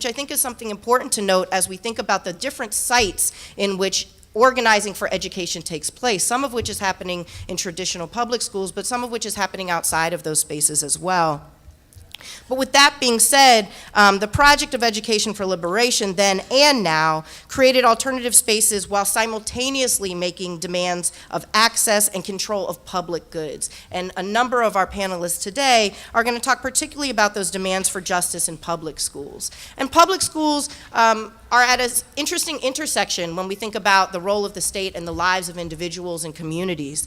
which I think is something important to note as we think about the different sites in which organizing for education takes place, some of which is happening in traditional public schools, but some of which is happening outside of those spaces as well. But with that being said, the Project of Education for Liberation then and now created alternative spaces while simultaneously making demands of access and control of public goods. And a number of our panelists today are going to talk particularly about those demands for justice in public schools. And public schools are at an interesting intersection when we think about the role of the state and the lives of individuals and communities.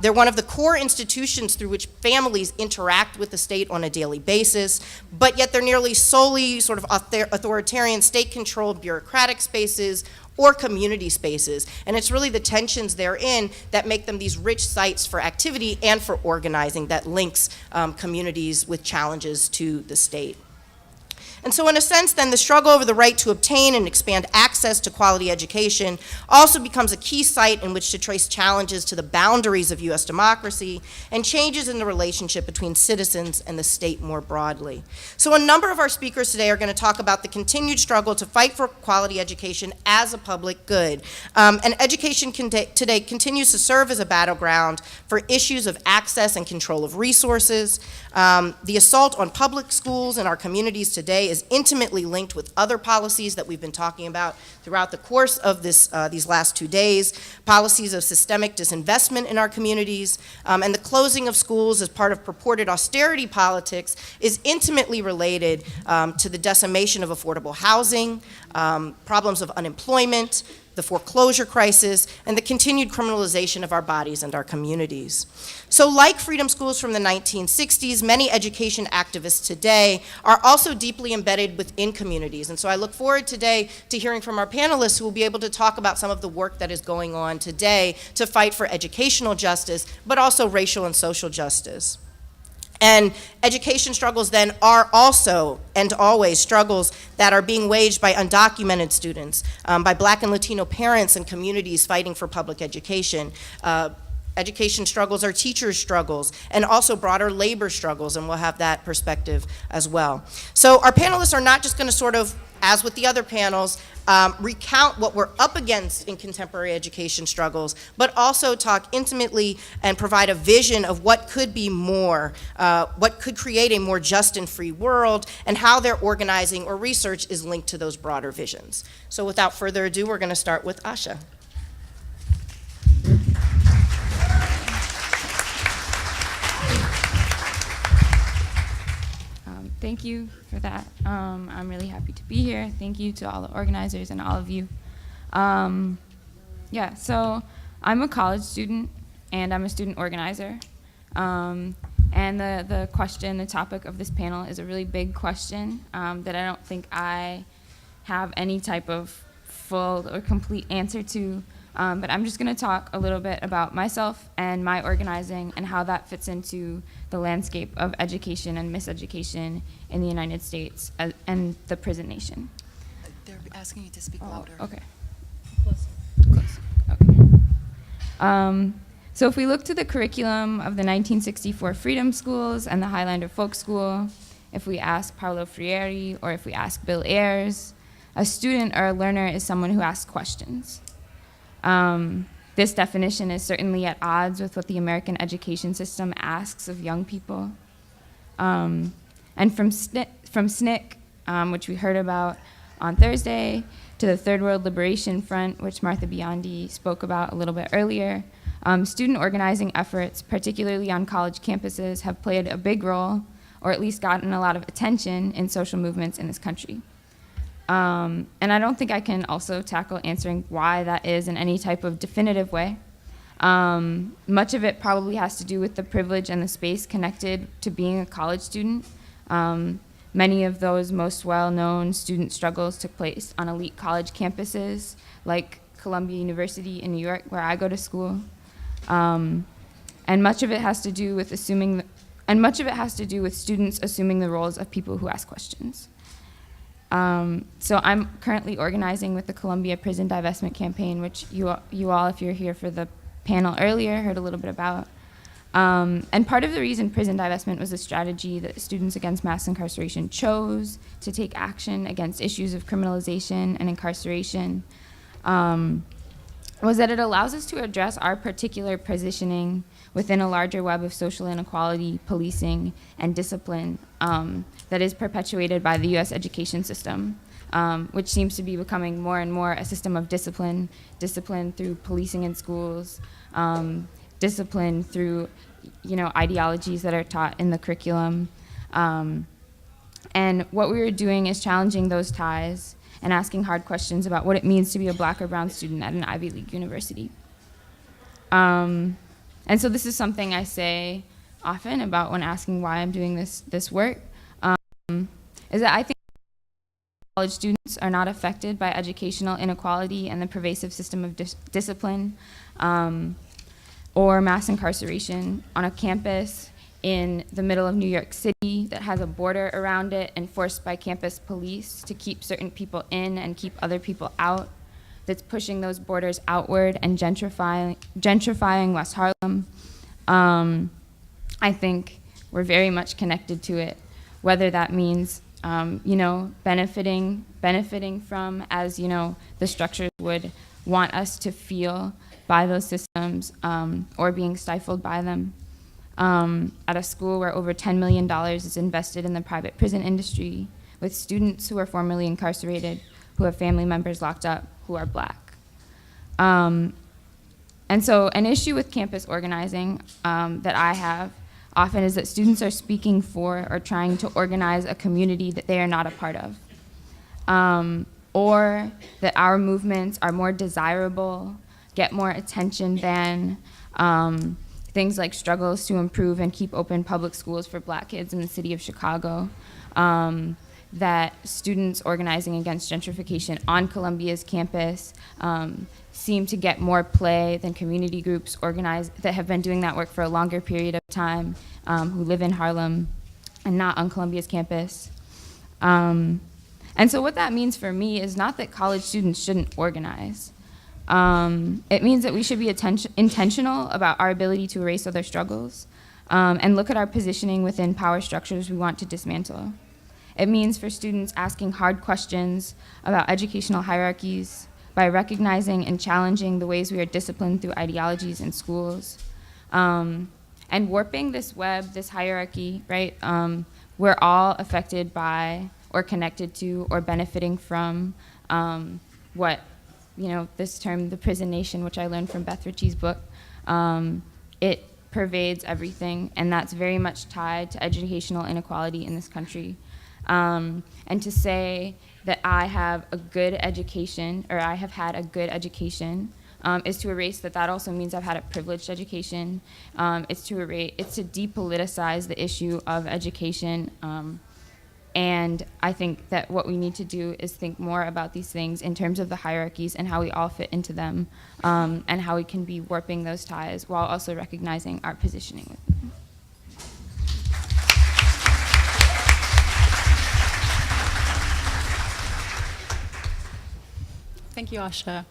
They're one of the core institutions through which families interact with the state on a daily basis, but yet they're nearly solely sort of authoritarian, state-controlled bureaucratic spaces or community spaces. And it's really the tensions therein that make them these rich sites for activity and for organizing that links communities with challenges to the state. And so in a sense, then, the struggle over the right to obtain and expand access to quality education also becomes a key site in which to trace challenges to the boundaries of U.S. democracy and changes in the relationship between citizens and the state more broadly. So a number of our speakers today are going to talk about the continued struggle to fight for quality education as a public good. And education today continues to serve as a battleground for issues of access and control of resources. The assault on public schools in our communities today is intimately linked with other policies that we've been talking about throughout the course of these last 2 days, policies of systemic disinvestment in our communities, and the closing of schools as part of purported austerity politics is intimately related to the decimation of affordable housing, problems of unemployment, the foreclosure crisis, and the continued criminalization of our bodies and our communities. So like freedom schools from the 1960s, many education activists today are also deeply embedded within communities. And so I look forward today to hearing from our panelists who will be able to talk about some of the work that is going on today to fight for educational justice, but also racial and social justice. And education struggles then are also and always struggles that are being waged by undocumented students, by Black and Latino parents and communities fighting for public education. Education struggles are teachers' struggles and also broader labor struggles, and we'll have that perspective as well. So our panelists are not just going to sort of, as with the other panels, recount what we're up against in contemporary education struggles, but also talk intimately and provide a vision of what could be more, what could create a more just and free world, and how their organizing or research is linked to those broader visions. So without further ado, we're going to start with Asha. Thank you for that. I'm really happy to be here. Thank you to all the organizers and all of you. Yeah, so I'm a college student and I'm a student organizer. And the question, the topic of this panel is a really big question that I don't think I have any type of full or complete answer to. But I'm just going to talk a little bit about myself and my organizing and how that fits into the landscape of education and miseducation in the United States and the prison nation. They're asking you to speak louder. Okay. Close. Okay. So if we look to the curriculum of the 1964 Freedom Schools and the Highlander Folk School, if we ask Paulo Freire or if we ask Bill Ayers, a student or a learner is someone who asks questions. This definition is certainly at odds with what the American education system asks of young people. And from SNCC, which we heard about on Thursday, to the Third World Liberation Front, which Martha Biondi spoke about a little bit earlier, student organizing efforts, particularly on college campuses, have played a big role, or at least gotten a lot of attention in social movements in this country. And I don't think I can also tackle answering why that is in any type of definitive way. Much of it probably has to do with the privilege and the space connected to being a college student. Many of those most well-known student struggles took place on elite college campuses, like Columbia University in New York, where I go to school. And much of it has to do with students assuming the roles of people who ask questions. So I'm currently organizing with the Columbia Prison Divestment Campaign, which you all, if you're here for the panel earlier, heard a little bit about. And part of the reason prison divestment was a strategy that Students Against Mass Incarceration chose to take action against issues of criminalization and incarceration was that it allows us to address our particular positioning within a larger web of social inequality, policing, and discipline that is perpetuated by the U.S. education system, which seems to be becoming more and more a system of discipline through policing in schools, discipline through, ideologies that are taught in the curriculum. And what we were doing is challenging those ties and asking hard questions about what it means to be a Black or brown student at an Ivy League university. And so this is something I say often about when asking why I'm doing this work, is that I think college students are not affected by educational inequality and the pervasive system of discipline or mass incarceration on a campus in the middle of New York City that has a border around it enforced by campus police to keep certain people in and keep other people out, that's pushing those borders outward and gentrifying West Harlem. I think we're very much connected to it, whether that means benefiting from, as the structures would want us to feel by those systems, or being stifled by them. At a school where over $10 million is invested in the private prison industry, with students who are formerly incarcerated, who have family members locked up, who are Black. And so an issue with campus organizing that I have often is that students are speaking for or trying to organize a community that they are not a part of. Or that our movements are more desirable, get more attention than things like struggles to improve and keep open public schools for Black kids in the city of Chicago, that students organizing against gentrification on Columbia's campus seem to get more play than community groups organized that have been doing that work for a longer period of time, who live in Harlem and not on Columbia's campus. And so what that means for me is not that college students shouldn't organize. It means that we should be intentional about our ability to erase other struggles and look at our positioning within power structures we want to dismantle. It means for students asking hard questions about educational hierarchies by recognizing and challenging the ways we are disciplined through ideologies in schools. And warping this web, this hierarchy, right? We're all affected by or connected to or benefiting from what, this term, the prison nation, which I learned from Beth Ritchie's book, it pervades everything, and that's very much tied to educational inequality in this country. And to say that I have a good education, or I have had a good education, is to erase that also means I've had a privileged education. It's to depoliticize the issue of education. And I think that what we need to do is think more about these things in terms of the hierarchies and how we all fit into them, and how we can be warping those ties while also recognizing our positioning with them. Thank you, Asha.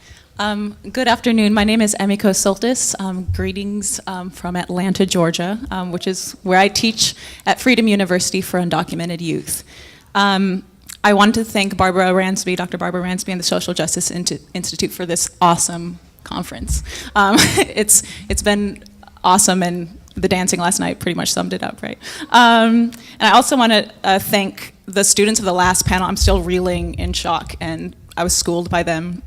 Good afternoon. My name is Emiko Soltis. Greetings from Atlanta, Georgia, which is where I teach at Freedom University for Undocumented Youth. I want to thank Dr. Barbara Ransby, and the Social Justice Institute for this awesome conference. It's been awesome, and the dancing last night pretty much summed it up, right? And I also want to thank the students of the last panel. I'm still reeling in shock, and I was schooled by them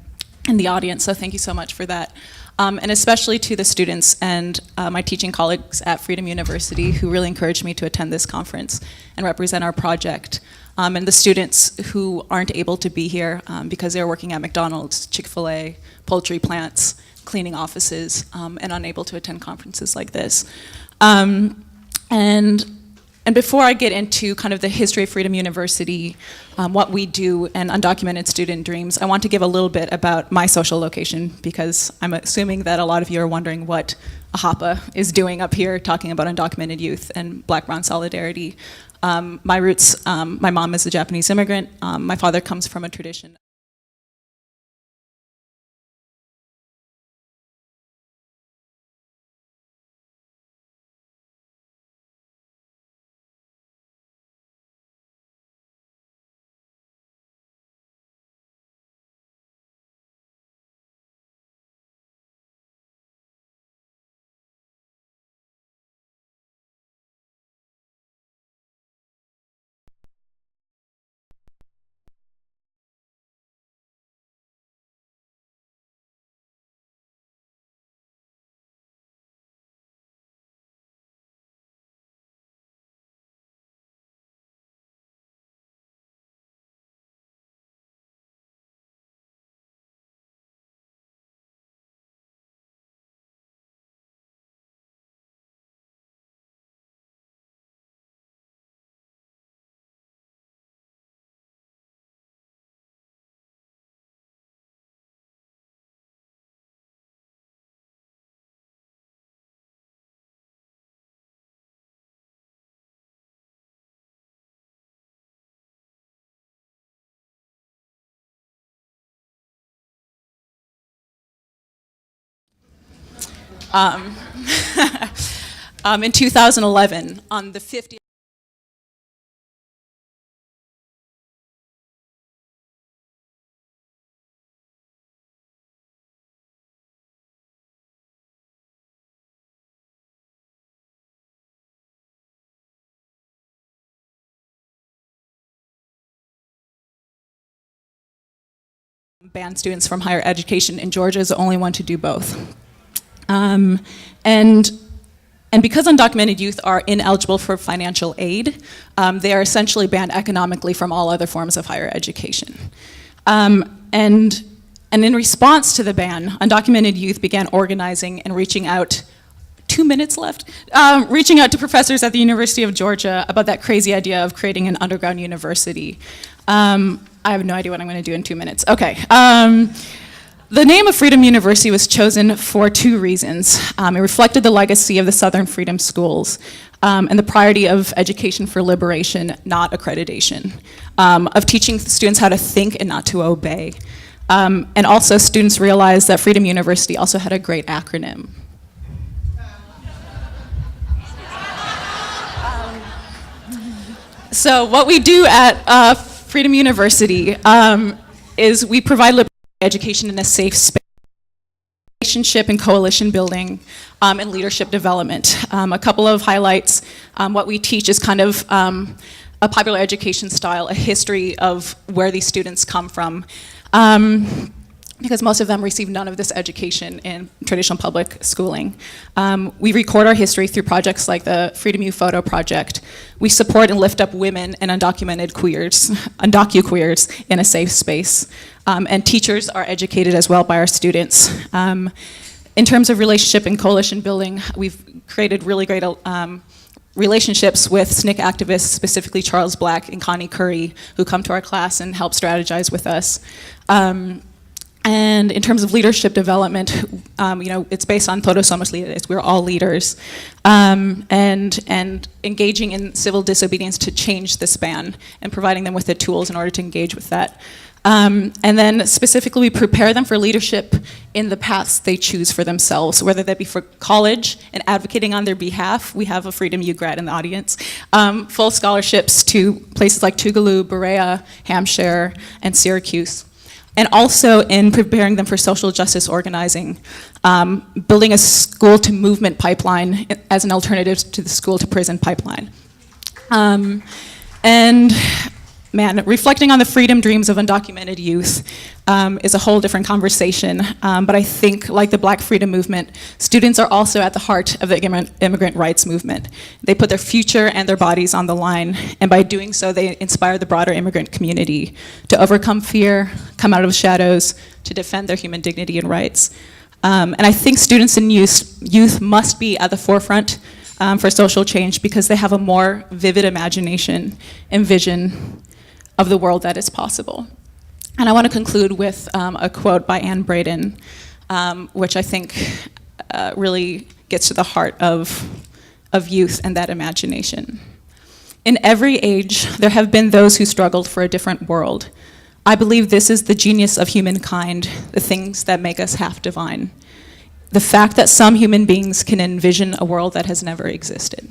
in the audience, so thank you so much for that. And especially to the students and my teaching colleagues at Freedom University who really encouraged me to attend this conference and represent our project. And the students who aren't able to be here because they're working at McDonald's, Chick-fil-A, poultry plants, cleaning offices, and unable to attend conferences like this. And before I get into kind of the history of Freedom University, what we do, and undocumented student dreams, I want to give a little bit about my social location, because I'm assuming that a lot of you are wondering what AHAPA is doing up here talking about undocumented youth and Black-Brown solidarity. My roots, my mom is a Japanese immigrant. My father comes from a tradition Um, in 2011, on the 50th. Banned students from higher education, and Georgia is the only one to do both. And because undocumented youth are ineligible for financial aid, they are essentially banned economically from all other forms of higher education. And in response to the ban, undocumented youth began organizing and reaching out 2 minutes left, reaching out to professors at the University of Georgia about that crazy idea of creating an underground university. I have no idea what I'm going to do in 2 minutes. Okay. The name of Freedom University was chosen for two reasons. It reflected the legacy of the Southern Freedom Schools and the priority of education for liberation, not accreditation, of teaching students how to think and not to obey. And also, students realized that Freedom University also had a great acronym. So what we do at Freedom University is we provide liberation education in a safe space, relationship and coalition building, and leadership development. A couple of highlights. What we teach is kind of a popular education style, a history of where these students come from. Because most of them receive none of this education in traditional public schooling. We record our history through projects like the Freedom U Photo Project. We support and lift up women and undocumented queers, undocu-queers in a safe space. And teachers are educated as well by our students. In terms of relationship and coalition building, we've created really great relationships with SNCC activists, specifically Charles Black and Connie Curry, who come to our class and help strategize with us. And in terms of leadership development, it's based on todos somos líderes. We're all leaders, and engaging in civil disobedience to change this ban and providing them with the tools in order to engage with that. And then specifically, we prepare them for leadership in the paths they choose for themselves, whether that be for college and advocating on their behalf. We have a Freedom U grad in the audience. Full scholarships to places like Tougaloo, Berea, Hampshire, and Syracuse. And also in preparing them for social justice organizing, building a school-to-movement pipeline as an alternative to the school-to-prison pipeline. And man, reflecting on the freedom dreams of undocumented youth is a whole different conversation. But I think, like the Black Freedom Movement, students are also at the heart of the immigrant rights movement. They put their future and their bodies on the line, and by doing so, they inspire the broader immigrant community to overcome fear, come out of the shadows, to defend their human dignity and rights. And I think students and youth must be at the forefront for social change because they have a more vivid imagination and vision of the world that is possible. And I want to conclude with a quote by Anne Braden, which I think really gets to the heart of youth and that imagination. In every age, there have been those who struggled for a different world. I believe this is the genius of humankind, the things that make us half divine. The fact that some human beings can envision a world that has never existed.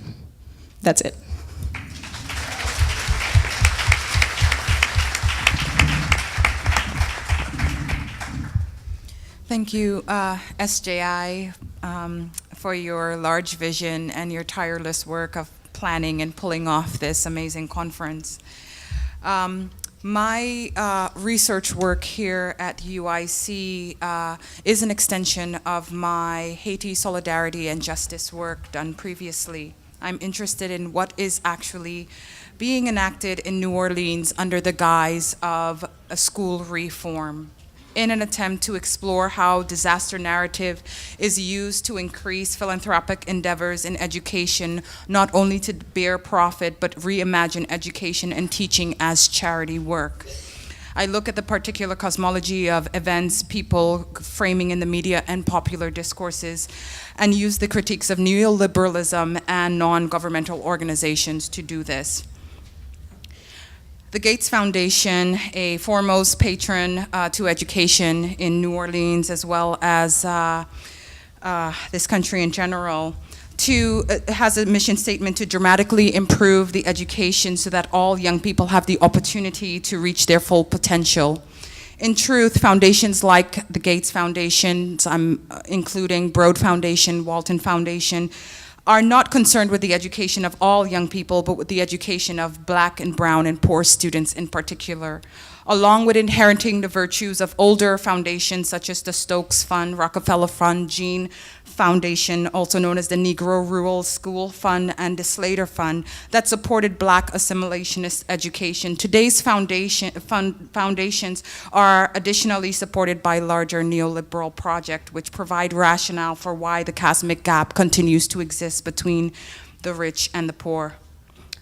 That's it. Thank you, SJI, for your large vision and your tireless work of planning and pulling off this amazing conference. My research work here at UIC is an extension of my Haiti solidarity and justice work done previously. I'm interested in what is actually being enacted in New Orleans under the guise of a school reform, in an attempt to explore how disaster narrative is used to increase philanthropic endeavors in education, not only to bear profit, but reimagine education and teaching as charity work. I look at the particular cosmology of events, people framing in the media and popular discourses, and use the critiques of neoliberalism and non-governmental organizations to do this. The Gates Foundation, a foremost patron to education in New Orleans, as well as this country in general, has a mission statement to dramatically improve the education so that all young people have the opportunity to reach their full potential. In truth, foundations like the Gates Foundation, including Broad Foundation, Walton Foundation, are not concerned with the education of all young people, but with the education of Black and brown and poor students in particular. Along with inheriting the virtues of older foundations such as the Stokes Fund, Rockefeller Fund, Gene Foundation, also known as the Negro Rural School Fund, and the Slater Fund, that supported Black assimilationist education. Today's foundations are additionally supported by larger neoliberal projects, which provide rationale for why the cosmic gap continues to exist between the rich and the poor.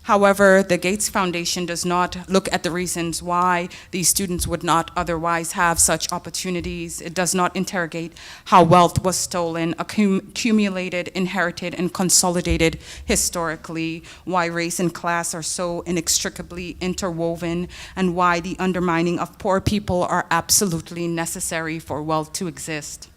However, the Gates Foundation does not look at the reasons why these students would not otherwise have such opportunities. It does not interrogate how wealth was stolen, accumulated, inherited, and consolidated historically, why race and class are so inextricably interwoven, and why the undermining of poor people are absolutely necessary for wealth to exist.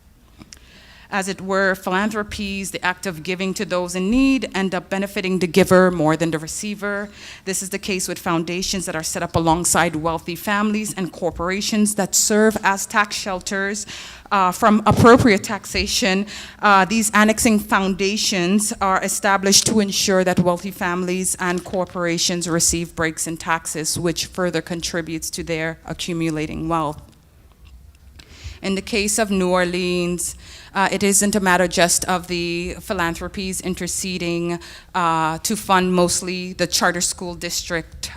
As it were, philanthropies, the act of giving to those in need, end up benefiting the giver more than the receiver. This is the case with foundations that are set up alongside wealthy families and corporations that serve as tax shelters from appropriate taxation. These annexing foundations are established to ensure that wealthy families and corporations receive breaks in taxes, which further contributes to their accumulating wealth. In the case of New Orleans, it isn't a matter just of the philanthropies interceding to fund mostly the charter school district,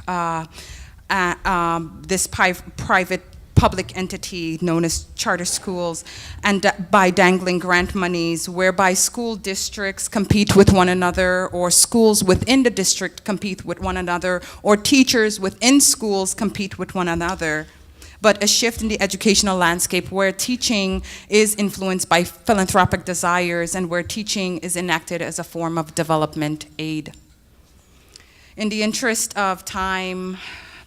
this private public entity known as charter schools, and by dangling grant monies whereby school districts compete with one another, or schools within the district compete with one another, or teachers within schools compete with one another. But a shift in the educational landscape where teaching is influenced by philanthropic desires and where teaching is enacted as a form of development aid. In the interest of time,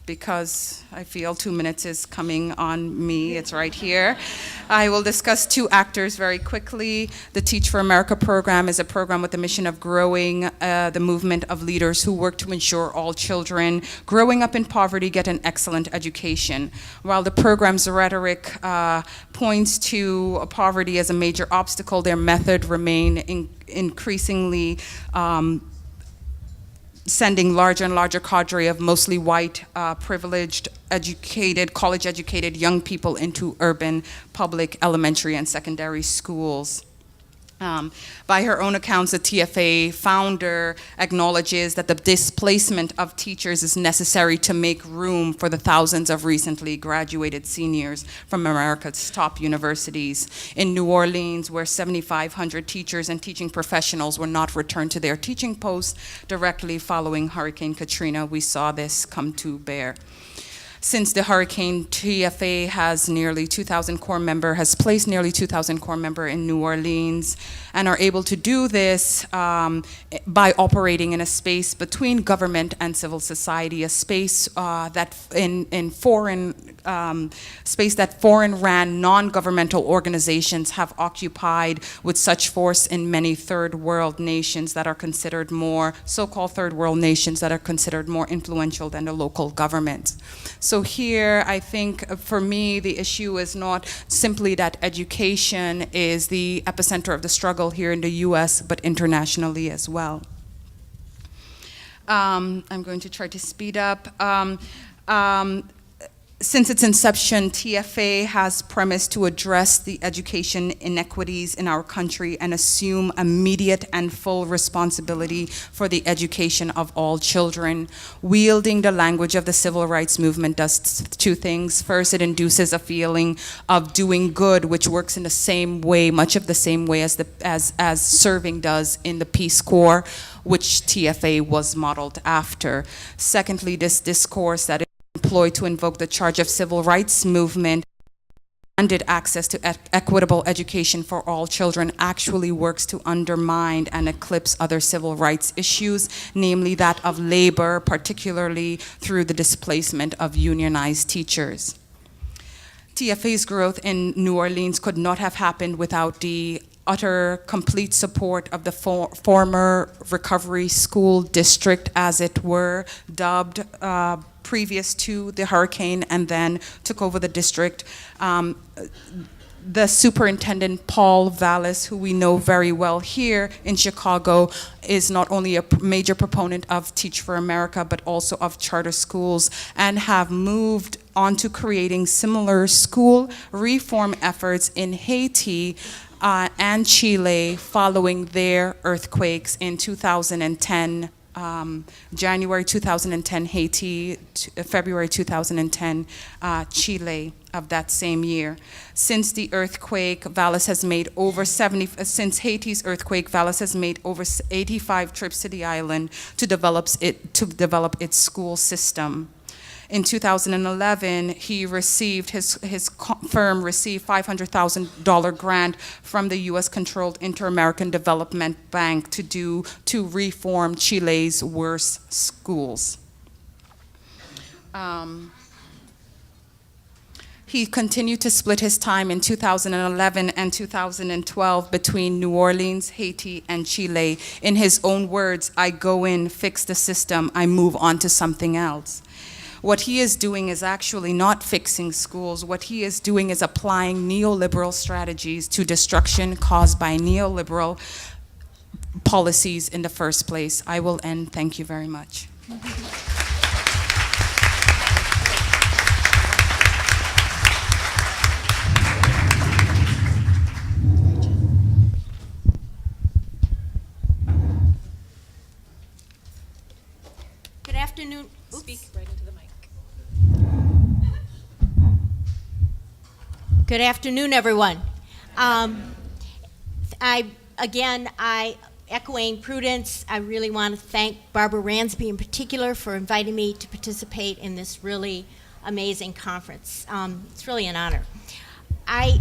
because I feel 2 minutes is coming on me, it's right here, I will discuss two actors very quickly. The Teach for America program is a program with the mission of growing the movement of leaders who work to ensure all children growing up in poverty get an excellent education. While the program's rhetoric points to poverty as a major obstacle, their method remain increasingly sending larger and larger cadre of mostly white, privileged, educated, college-educated young people into urban public elementary and secondary schools. By her own accounts, the TFA founder acknowledges that the displacement of teachers is necessary to make room for the thousands of recently graduated seniors from America's top universities. In New Orleans, where 7,500 teachers and teaching professionals were not returned to their teaching posts directly following Hurricane Katrina, we saw this come to bear. Since the hurricane, TFA has nearly 2,000 core member, has placed nearly 2,000 core member in New Orleans, and are able to do this by operating in a space between government and civil society, a space that space that foreign-ran non-governmental organizations have occupied with such force in many third world nations that are considered more, so-called third world nations that are considered more influential than the local governments. So here, I think, for me, the issue is not simply that education is the epicenter of the struggle here in the US, but internationally as well. I'm going to try to speed up. Since its inception, TFA has premised to address the education inequities in our country and assume immediate and full responsibility for the education of all children. Wielding the language of the civil rights movement does two things. First, it induces a feeling of doing good, which works in the same way, much of the same way as serving does in the Peace Corps, which TFA was modeled after. Secondly, this discourse that employed to invoke the charge of civil rights movement demanded access to equitable education for all children actually works to undermine and eclipse other civil rights issues, namely that of labor, particularly through the displacement of unionized teachers. TFA's growth in New Orleans could not have happened without the utter, complete support of the former recovery school district, as it were, dubbed previous to the hurricane, and then took over the district. The superintendent, Paul Vallis, who we know very well here in Chicago, is not only a major proponent of Teach for America, but also of charter schools, and have moved on to creating similar school reform efforts in Haiti and Chile following their earthquakes in 2010. January 2010 Haiti, February 2010 Chile of that same year. Since the earthquake, Vallis has made over since Haiti's earthquake, Vallis has made over 85 trips to the island to develop its school system. In 2011, he received, his firm received $500,000 grant from the US-controlled Inter-American Development Bank to reform Chile's worst schools. He continued to split his time in 2011 and 2012 between New Orleans, Haiti, and Chile. In his own words, I go in, fix the system, I move on to something else. What he is doing is actually not fixing schools. What he is doing is applying neoliberal strategies to destruction caused by neoliberal policies in the first place. I will end. Thank you very much. Good afternoon. Oops. Speak right into the mic. Good afternoon, everyone. Echoing Prudence, I really want to thank Barbara Ransby in particular for inviting me to participate in this really amazing conference. It's really an honor. I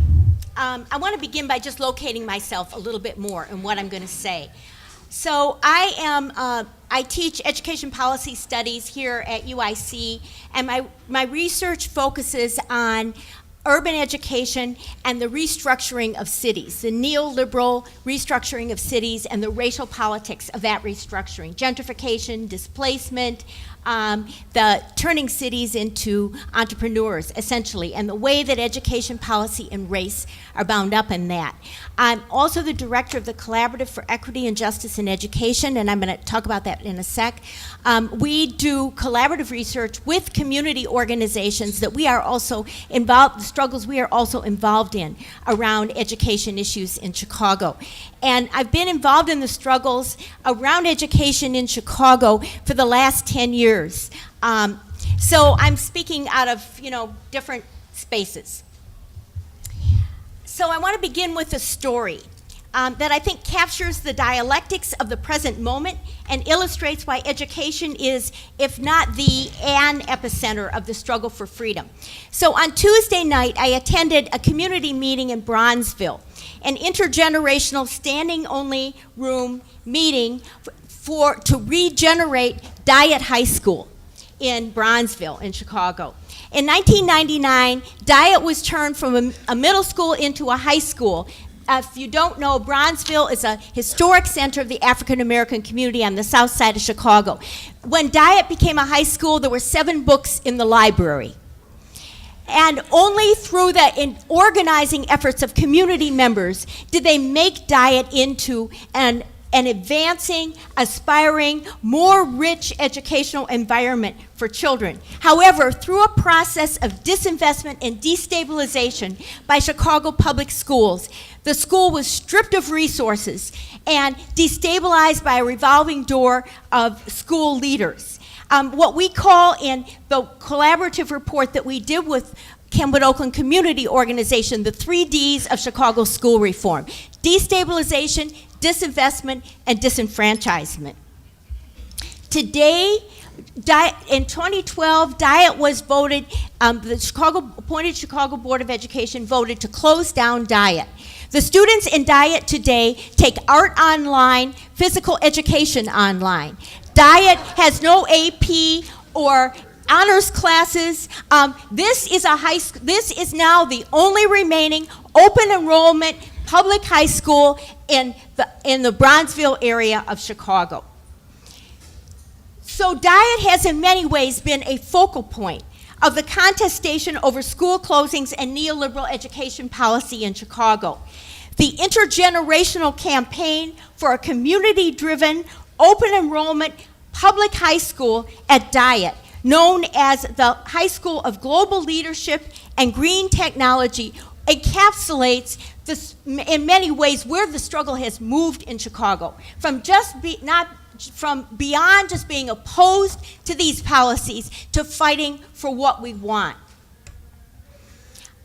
want to begin by just locating myself a little bit more in what I'm going to say. So I teach education policy studies here at UIC, and my research focuses on urban education and the restructuring of cities, the neoliberal restructuring of cities and the racial politics of that restructuring, gentrification, displacement, the turning cities into entrepreneurs, essentially, and the way that education policy and race are bound up in that. I'm also the director of the Collaborative for Equity and Justice in Education, and I'm going to talk about that in a sec. We do collaborative research with community organizations that we are also involved, the struggles we are also involved in around education issues in Chicago. And I've been involved in the struggles around education in Chicago for the last 10 years. So I'm speaking out of, different spaces. So I want to begin with a story that I think captures the dialectics of the present moment and illustrates why education is, if not an epicenter of the struggle for freedom. So on Tuesday night, I attended a community meeting in Bronzeville, an intergenerational standing-only room meeting to regenerate Diet High School in Bronzeville in Chicago. In 1999, Diet was turned from a middle school into a high school. If you don't know, Bronzeville is a historic center of the African American community on the south side of Chicago. When Diet became a high school, there were 7 books in the library. And only through the organizing efforts of community members did they make Diet into an advancing, aspiring, more rich educational environment for children. However, through a process of disinvestment and destabilization by Chicago public schools, the school was stripped of resources and destabilized by a revolving door of school leaders. What we call in the collaborative report that we did with Kenwood Oakland Community Organization, the 3 Ds of Chicago school reform: destabilization, disinvestment, and disenfranchisement. Today, in 2012, Diet was voted, the appointed Chicago Board of Education voted to close down Diet. The students in Diet today take art online, physical education online. Diet has no AP or honors classes. This is now the only remaining open enrollment public high school in the Bronzeville area of Chicago. So Diet has in many ways been a focal point of the contestation over school closings and neoliberal education policy in Chicago. The intergenerational campaign for a community-driven, open enrollment public high school at Diet, known as the High School of Global Leadership and Green Technology, encapsulates this, in many ways, where the struggle has moved in Chicago, from from beyond just being opposed to these policies to fighting for what we want.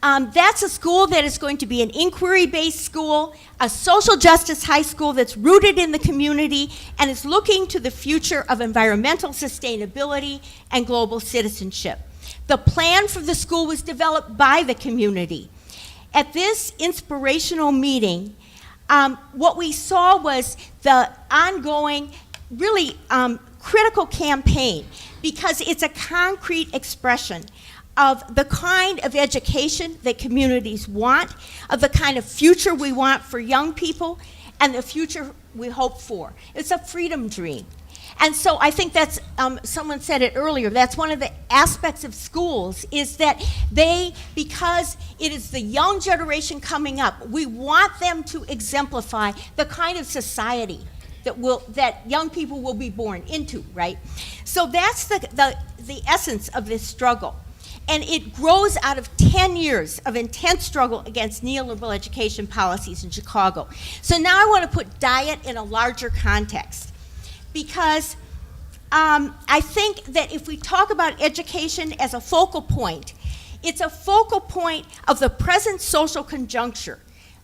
That's a school that is going to be an inquiry-based school, a social justice high school that's rooted in the community and is looking to the future of environmental sustainability and global citizenship. The plan for the school was developed by the community. At this inspirational meeting, what we saw was the ongoing, really critical campaign, because it's a concrete expression of the kind of education that communities want, of the kind of future we want for young people, and the future we hope for. It's a freedom dream. And so I think that's, someone said it earlier, that's one of the aspects of schools, is that they, because it is the young generation coming up, we want them to exemplify the kind of society that young people will be born into, right? So that's the essence of this struggle. And it grows out of 10 years of intense struggle against neoliberal education policies in Chicago. So now I want to put Diet in a larger context, because I think that if we talk about education as a focal point, it's a focal point of the present social conjuncture,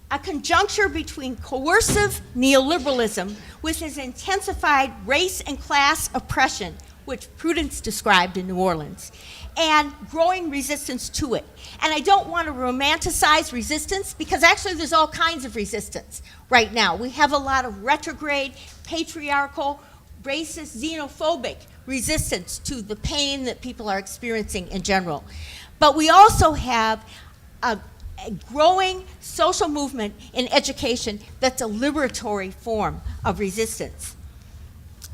a conjuncture between coercive neoliberalism with its intensified race and class oppression, which Prudence described in New Orleans, and growing resistance to it. And I don't want to romanticize resistance, because actually there's all kinds of resistance right now. We have a lot of retrograde, patriarchal, racist, xenophobic resistance to the pain that people are experiencing in general. But we also have a growing social movement in education that's a liberatory form of resistance.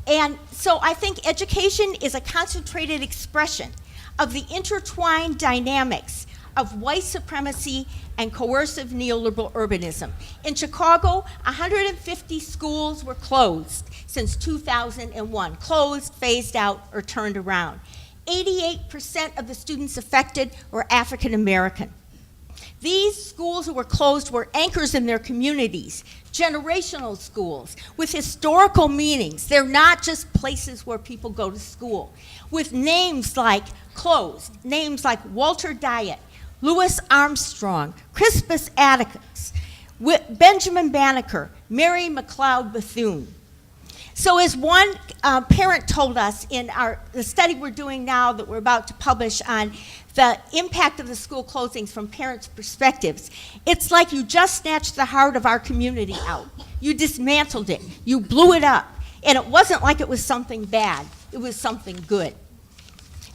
And so I think education is a concentrated expression of the intertwined dynamics of white supremacy and coercive neoliberal urbanism. In Chicago, 150 schools were closed since 2001, closed, phased out, or turned around. 88% of the students affected were African American. These schools that were closed were anchors in their communities, generational schools with historical meanings. They're not just places where people go to school, with names like closed, names like Walter Diet, Louis Armstrong, Crispus Attucks, Benjamin Banneker, Mary McLeod Bethune. So as one parent told us in the study we're doing now that we're about to publish on the impact of the school closings from parents' perspectives, it's like you just snatched the heart of our community out. You dismantled it, you blew it up, and it wasn't like it was something bad, it was something good.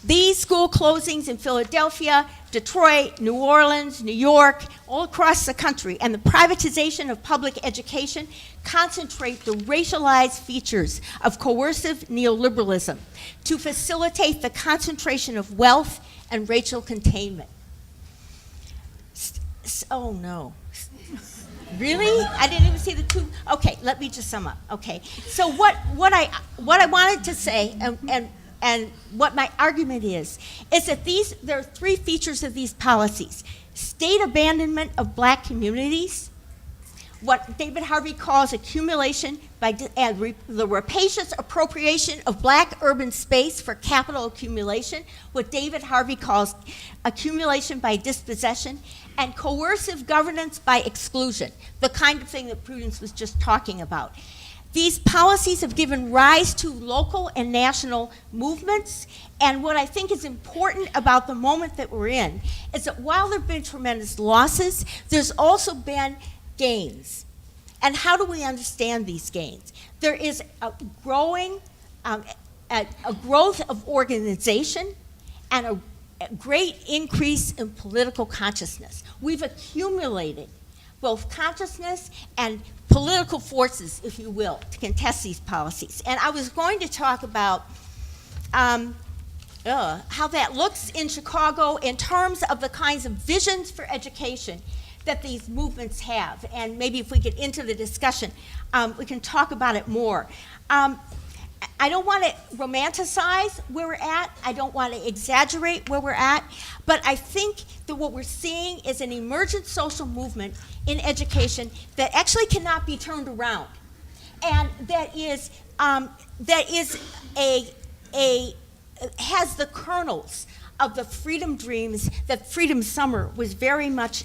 These school closings in Philadelphia, Detroit, New Orleans, New York, all across the country, and the privatization of public education concentrate the racialized features of coercive neoliberalism to facilitate the concentration of wealth and racial containment. Oh no. Really? I didn't even see the two. Okay, let me just sum up. Okay, so what I wanted to say, and what my argument is that there are three features of these policies: state abandonment of black communities, what David Harvey calls accumulation the rapacious appropriation of black urban space for capital accumulation, what David Harvey calls accumulation by dispossession, and coercive governance by exclusion, the kind of thing that Prudence was just talking about. These policies have given rise to local and national movements, and what I think is important about the moment that we're in is that while there have been tremendous losses, there's also been gains. And how do we understand these gains? There is a growing, a growth of organization and a great increase in political consciousness. We've accumulated both consciousness and political forces, if you will, to contest these policies. And I was going to talk about how that looks in Chicago in terms of the kinds of visions for education that these movements have. And maybe if we get into the discussion, we can talk about it more. I don't want to romanticize where we're at. I don't want to exaggerate where we're at. But I think that what we're seeing is an emergent social movement in education that actually cannot be turned around. And that is has the kernels of the freedom dreams that Freedom Summer was very much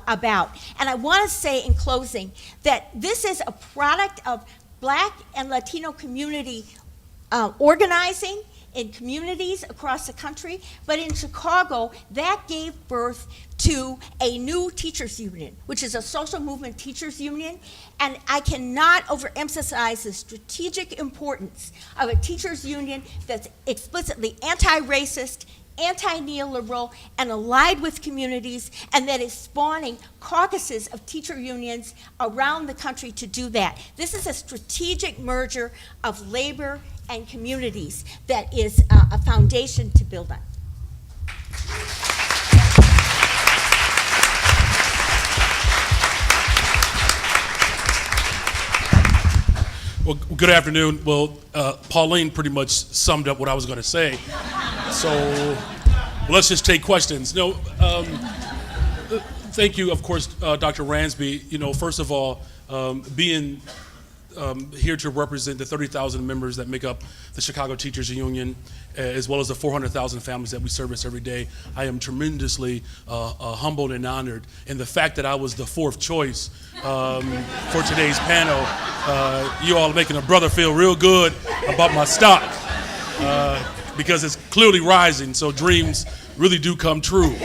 about. And I want to say in closing that this is a product of Black and Latino community organizing in communities across the country, but in Chicago, that gave birth to a new teachers union, which is a social movement teachers union, and I cannot overemphasize the strategic importance of a teachers union that's explicitly anti-racist, anti-neoliberal, and allied with communities, and that is spawning caucuses of teacher unions around the country to do that. This is a strategic merger of labor and communities that is a foundation to build on. Well, good afternoon. Well, Pauline pretty much summed up what I was going to say. So let's just take questions. No, thank you, of course, Dr. Ransby. You know, first of all, being here to represent the 30,000 members that make up the Chicago Teachers Union, as well as the 400,000 families that we service every day, I am tremendously humbled and honored. And the fact that I was the fourth choice for today's panel, you all are making a brother feel real good about my stock, because it's clearly rising, so dreams really do come true.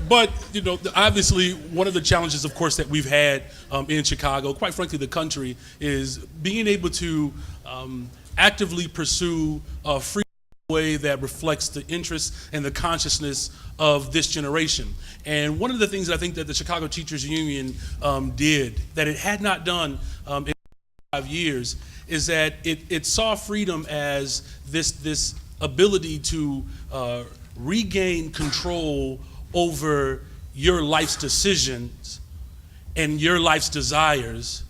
But, you know, obviously, one of the challenges, of course, that we've had in Chicago, quite frankly, the country, is being able to actively pursue freedom in a way that reflects the interests and the consciousness of this generation. And one of the things I think that the Chicago Teachers Union did that it had not done in 5 years is that it saw freedom as this ability to regain control over your life's decisions and your life's desires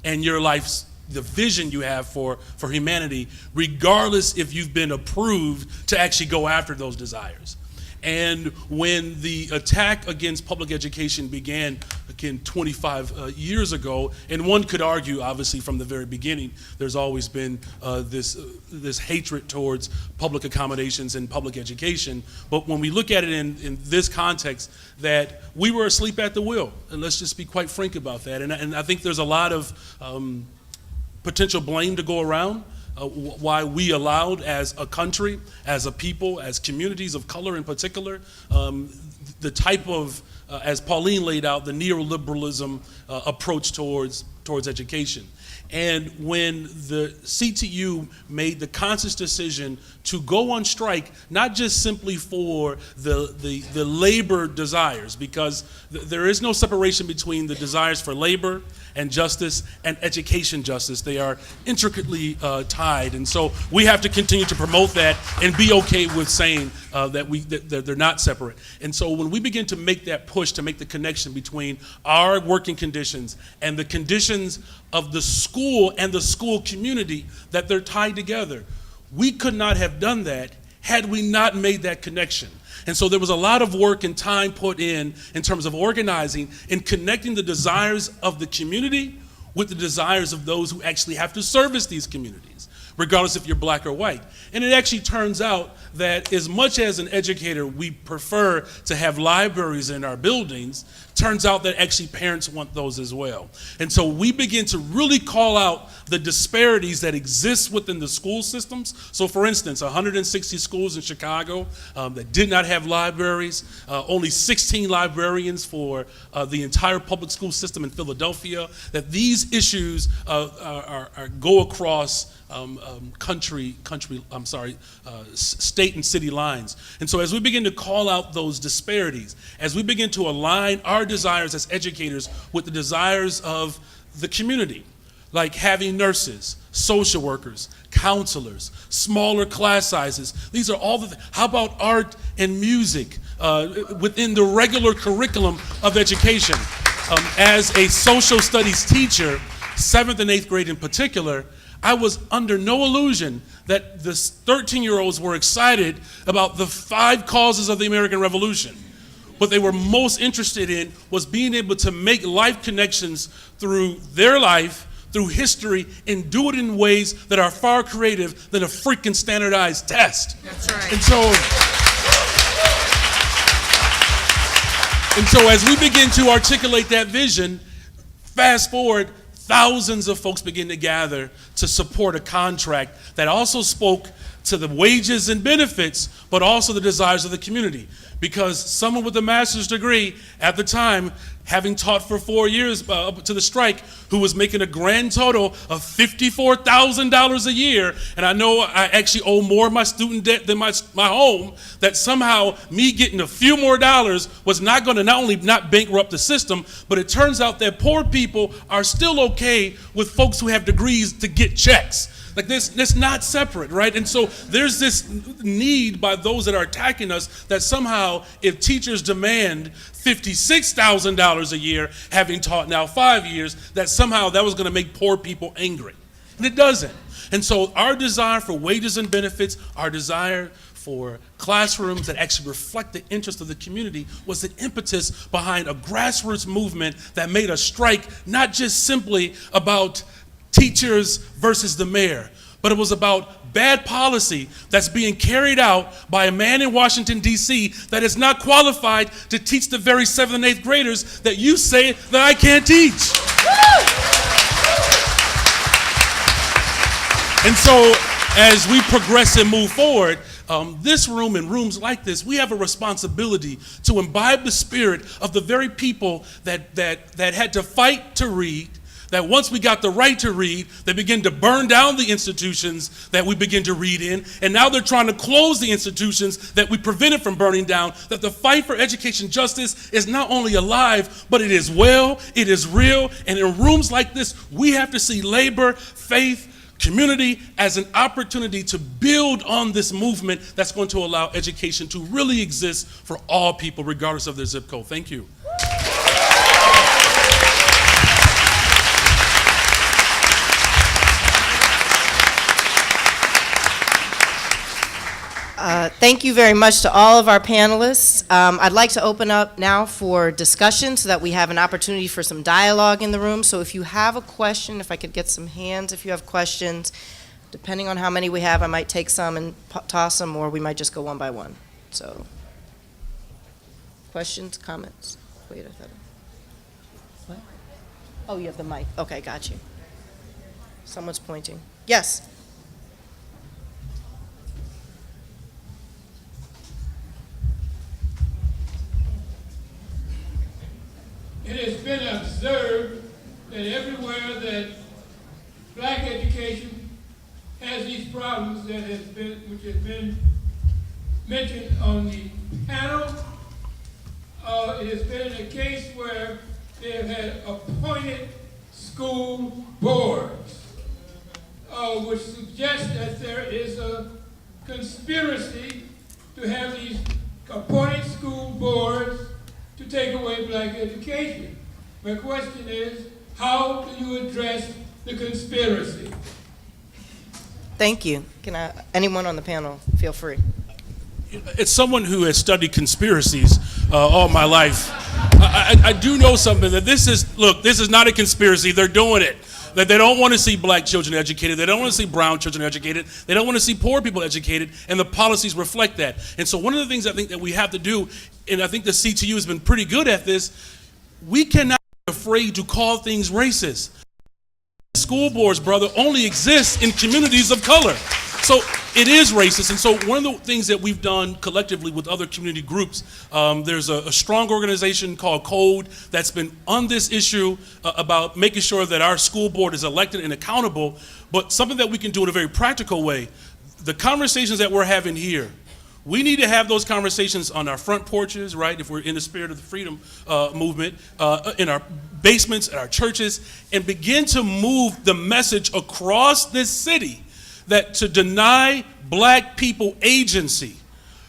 and your life's the vision you have for humanity, regardless if you've been approved to actually go after those desires. And when the attack against public education began, again, 25 years ago, and one could argue, obviously, from the very beginning, there's always been this hatred towards public accommodations and public education. But when we look at it in this context, that we were asleep at the wheel, and let's just be quite frank about that. And I think there's a lot of potential blame to go around. Why we allowed as a country, as a people, as communities of color in particular, the type of, as Pauline laid out, the neoliberalism approach towards education. And when the CTU made the conscious decision to go on strike, not just simply for the labor desires, because there is no separation between the desires for labor and justice and education justice. They are intricately tied. And so we have to continue to promote that and be okay with saying that they're not separate. And so when we begin to make that push to make the connection between our working conditions and the conditions of the school and the school community, that they're tied together, we could not have done that had we not made that connection. And so there was a lot of work and time put in terms of organizing and connecting the desires of the community with the desires of those who actually have to service these communities, regardless if you're black or white. And it actually turns out that as much as an educator we prefer to have libraries in our buildings, turns out that actually parents want those as well. And so we begin to really call out the disparities that exist within the school systems. So for instance, 160 schools in Chicago that did not have libraries, only 16 librarians for the entire public school system in Philadelphia, that these issues go across state and city lines. And so as we begin to call out those disparities, as we begin to align our desires as educators with the desires of the community, like having nurses, social workers, counselors, smaller class sizes. These are all the how about art and music within the regular curriculum of education? As a social studies teacher, 7th and 8th grade in particular, I was under no illusion that the 13-year-olds were excited about the 5 causes of the American Revolution. What they were most interested in was being able to make life connections through their life, through history, and do it in ways that are far creative than a freaking standardized test. That's right. And so as we begin to articulate that vision, fast forward, thousands of folks begin to gather to support a contract that also spoke to the wages and benefits, but also the desires of the community. Because someone with a master's degree at the time, having taught for 4 years up to the strike, who was making a grand total of $54,000 a year, and I know I actually owe more of my student debt than my home, that somehow me getting a few more dollars was not going to not only not bankrupt the system, but it turns out that poor people are still okay with folks who have degrees to get checks. Like this not separate, right? And so there's this need by those that are attacking us that somehow if teachers demand $56,000 a year, having taught now 5 years, that somehow that was going to make poor people angry. And it doesn't. And so our desire for wages and benefits, our desire for classrooms that actually reflect the interest of the community was the impetus behind a grassroots movement that made a strike not just simply about teachers versus the mayor, but it was about bad policy that's being carried out by a man in Washington, D.C. that is not qualified to teach the very 7th and 8th graders that you say that I can't teach. And so as we progress and move forward, this room and rooms like this, we have a responsibility to imbibe the spirit of the very people that had to fight to read, that once we got the right to read, they began to burn down the institutions that we begin to read in, and now they're trying to close the institutions that we prevented from burning down, that the fight for education justice is not only alive, but it is well, it is real, and in rooms like this, we have to see labor, faith, community as an opportunity to build on this movement that's going to allow education to really exist for all people, regardless of their zip code. Thank you. Thank you very much to all of our panelists. I'd like to open up now for discussion so that we have an opportunity for some dialogue in the room. So if you have a question, if I could get some hands if you have questions, depending on how many we have, I might take some and toss them, or we might just go one by one. So, questions, comments? Wait, I thought. What? Oh, you have the mic. Okay, got you. Someone's pointing. Yes. It has been observed that everywhere that black education has these problems which has been mentioned on the panel, it has been a case where they have had appointed school boards, which suggests that there is a conspiracy to have these appointed school boards to take away black education. My question is, how do you address the conspiracy? Thank you. Anyone on the panel, feel free. As someone who has studied conspiracies all my life, I do know something, that this is not a conspiracy. They're doing it. That they don't want to see black children educated. They don't want to see brown children educated. They don't want to see poor people educated, and the policies reflect that. And so one of the things I think that we have to do, and I think the CTU has been pretty good at this, we cannot be afraid to call things racist. School boards, brother, only exist in communities of color. So it is racist. And so one of the things that we've done collectively with other community groups, there's a strong organization called Code that's been on this issue about making sure that our school board is elected and accountable, but something that we can do in a very practical way. The conversations that we're having here, we need to have those conversations on our front porches, right, if we're in the spirit of the freedom movement, in our basements, at our churches, and begin to move the message across this city that to deny black people agency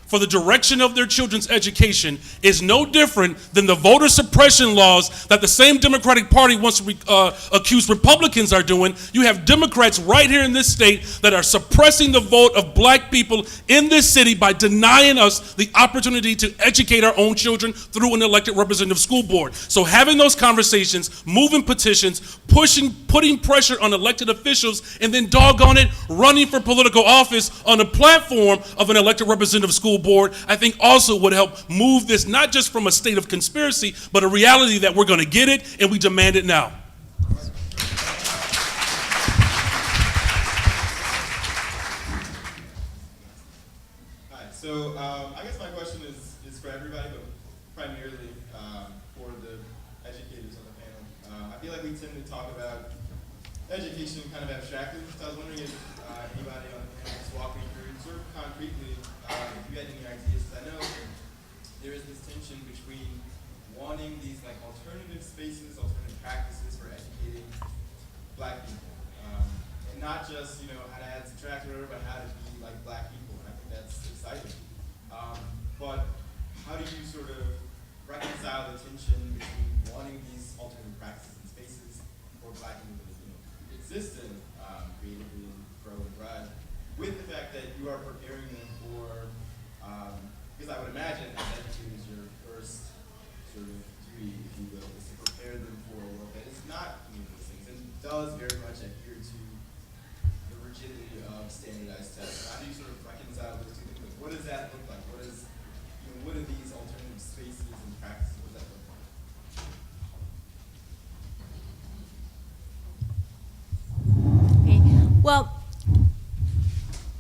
for the direction of their children's education is no different than the voter suppression laws that the same Democratic Party wants to accuse Republicans are doing. You have Democrats right here in this state that are suppressing the vote of black people in this city by denying us the opportunity to educate our own children through an elected representative school board. So having those conversations, moving petitions, putting pressure on elected officials, and then doggone it, running for political office on a platform of an elected representative school board, I think also would help move this not just from a state of conspiracy, but a reality that we're going to get it and we demand it now. Hi, so I guess my question is for everybody, but primarily for the educators on the panel. I feel like we tend to talk about education kind of abstractly, so I was wondering if anybody on the panel just walk me through sort of concretely if you had any ideas, because I know there is this tension between wanting these like alternative spaces, alternative practices for educating black people, and not just how to add, subtract, or whatever, but how to be like black people. And I think that's exciting. But how do you sort of reconcile the tension between wanting these alternative practices and spaces for black people to exist in creatively and grow and thrive, with the fact that you are preparing them for, because I would imagine as educators, your first sort of duty, if you will, is to prepare them for a world that is not doing those things and does very much adhere to the rigidity of standardized tests. How do you sort of reconcile those two things? Like, what does that look like? What are these alternative spaces and practices? What does that look like? Okay. Well,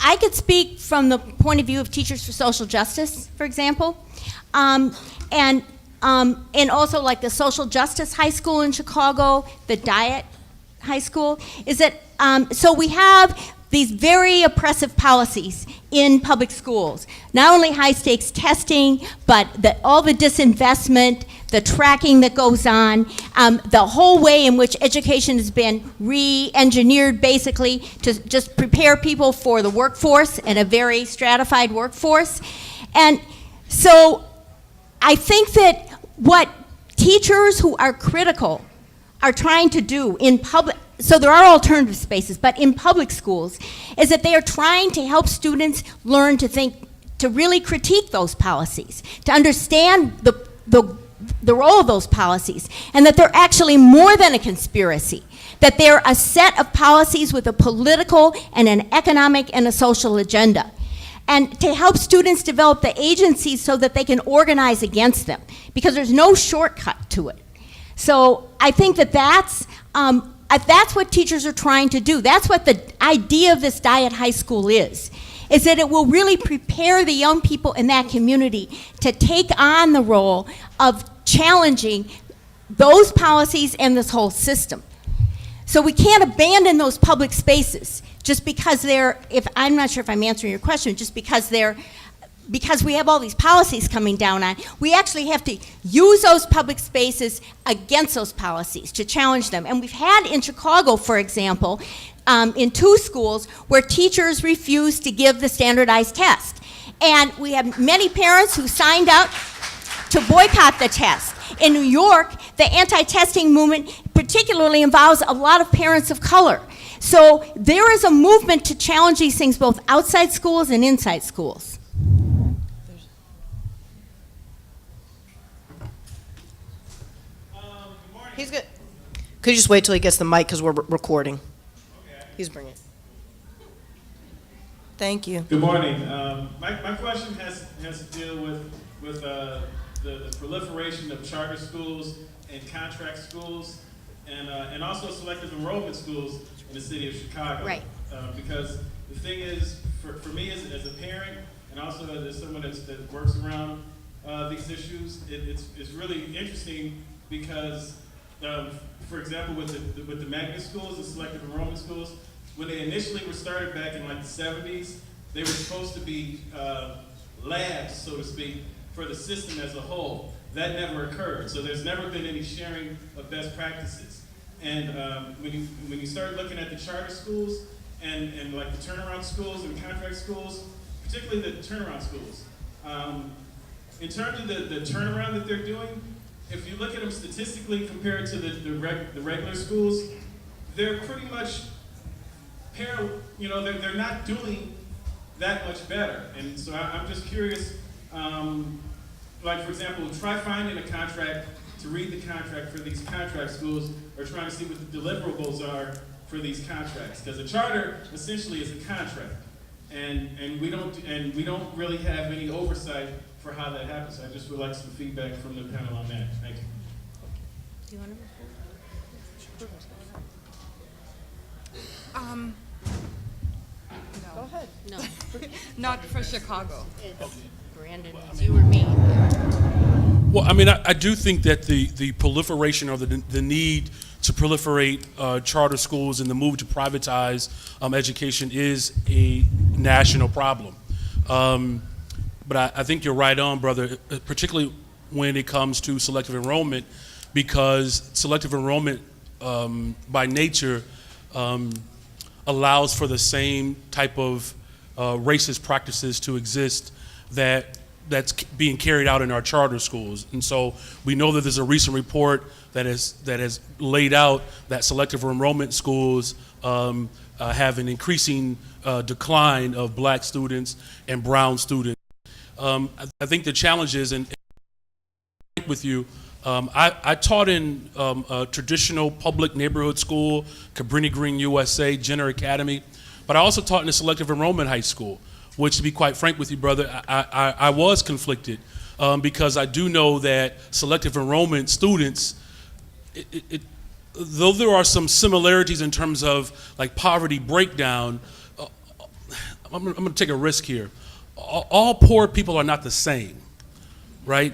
I could speak from the point of view of Teachers for Social Justice, for example, and also like the Social Justice High School in Chicago, the Diet High School, is that, so we have these very oppressive policies in public schools. Not only high-stakes testing, but all the disinvestment, the tracking that goes on, the whole way in which education has been re-engineered basically to just prepare people for the workforce and a very stratified workforce. And so I think that what teachers who are critical are trying to do in public, so there are alternative spaces, but in public schools, is that they are trying to help students learn to think, to really critique those policies, to understand the role of those policies, and that they're actually more than a conspiracy, that they're a set of policies with a political and an economic and a social agenda, and to help students develop the agency so that they can organize against them, because there's no shortcut to it. So I think that that's what teachers are trying to do. That's what the idea of this Diet High School is that it will really prepare the young people in that community to take on the role of challenging those policies and this whole system. So we can't abandon those public spaces just because I'm not sure if I'm answering your question, just because we have all these policies coming down on, we actually have to use those public spaces against those policies to challenge them. And we've had in Chicago, for example, in 2 schools where teachers refused to give the standardized test. And we have many parents who signed up to boycott the test. In New York, the anti-testing movement particularly involves a lot of parents of color. So there is a movement to challenge these things both outside schools and inside schools. He's good. Could you just wait till he gets the mic because we're recording? Okay. He's bringing it. Thank you. Good morning. My question has to deal with the proliferation of charter schools and contract schools and also selective enrollment schools in the city of Chicago. Right. Because the thing is, for me as a parent, and also as someone that works around these issues, it's really interesting because, for example, with the magnet schools, the selective enrollment schools, when they initially were started back in like the 70s, they were supposed to be labs, so to speak, for the system as a whole. That never occurred, so there's never been any sharing of best practices. And when you start looking at the charter schools and like the turnaround schools and contract schools, particularly the turnaround schools, in terms of the turnaround that they're doing, if you look at them statistically compared to the regular schools, they're pretty much they're not doing that much better. And so I'm just curious, like for example, try finding a contract to read the contract for these contract schools, or trying to see what the deliverables are for these contracts. Because a charter essentially is a contract, and we don't really have any oversight for how that happens. I just would like some feedback from the panel on that. Thank you. Do you want Go ahead. No. Not for Chicago. Brandon, it's you or me. Well, I mean, I do think that the proliferation or the need to proliferate charter schools and the move to privatize education is a national problem. But I think you're right on, brother, particularly when it comes to selective enrollment, because selective enrollment by nature allows for the same type of racist practices to exist that's being carried out in our charter schools. And so we know that there's a recent report that has laid out that selective enrollment schools have an increasing decline of black students and brown students. I think the challenge is, and with you, I taught in a traditional public neighborhood school, Cabrini Green USA, Jenner Academy, but I also taught in a selective enrollment high school, which, to be quite frank with you, brother, I was conflicted because I do know that selective enrollment students, though there are some similarities in terms of like poverty breakdown, I'm going to take a risk here. All poor people are not the same, right?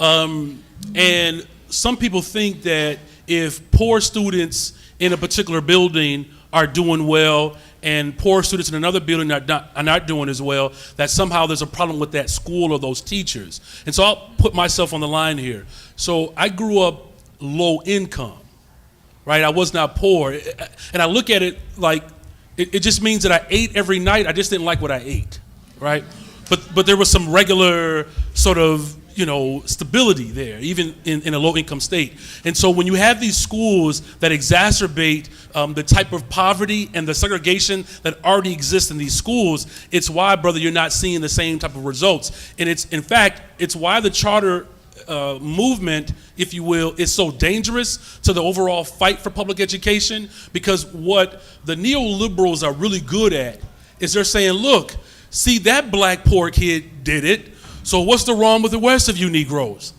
And some people think that if poor students in a particular building are doing well and poor students in another building are not doing as well, that somehow there's a problem with that school or those teachers. And so I'll put myself on the line here. So I grew up low income, right? I was not poor. And I look at it like it just means that I ate every night. I just didn't like what I ate, right? But there was some regular sort of stability there, even in a low-income state. And so when you have these schools that exacerbate the type of poverty and the segregation that already exists in these schools, it's why, brother, you're not seeing the same type of results. And in fact, it's why the charter movement, if you will, is so dangerous to the overall fight for public education, because what the neoliberals are really good at is they're saying, look, see, that black poor kid did it, so what's the wrong with the rest of you Negroes?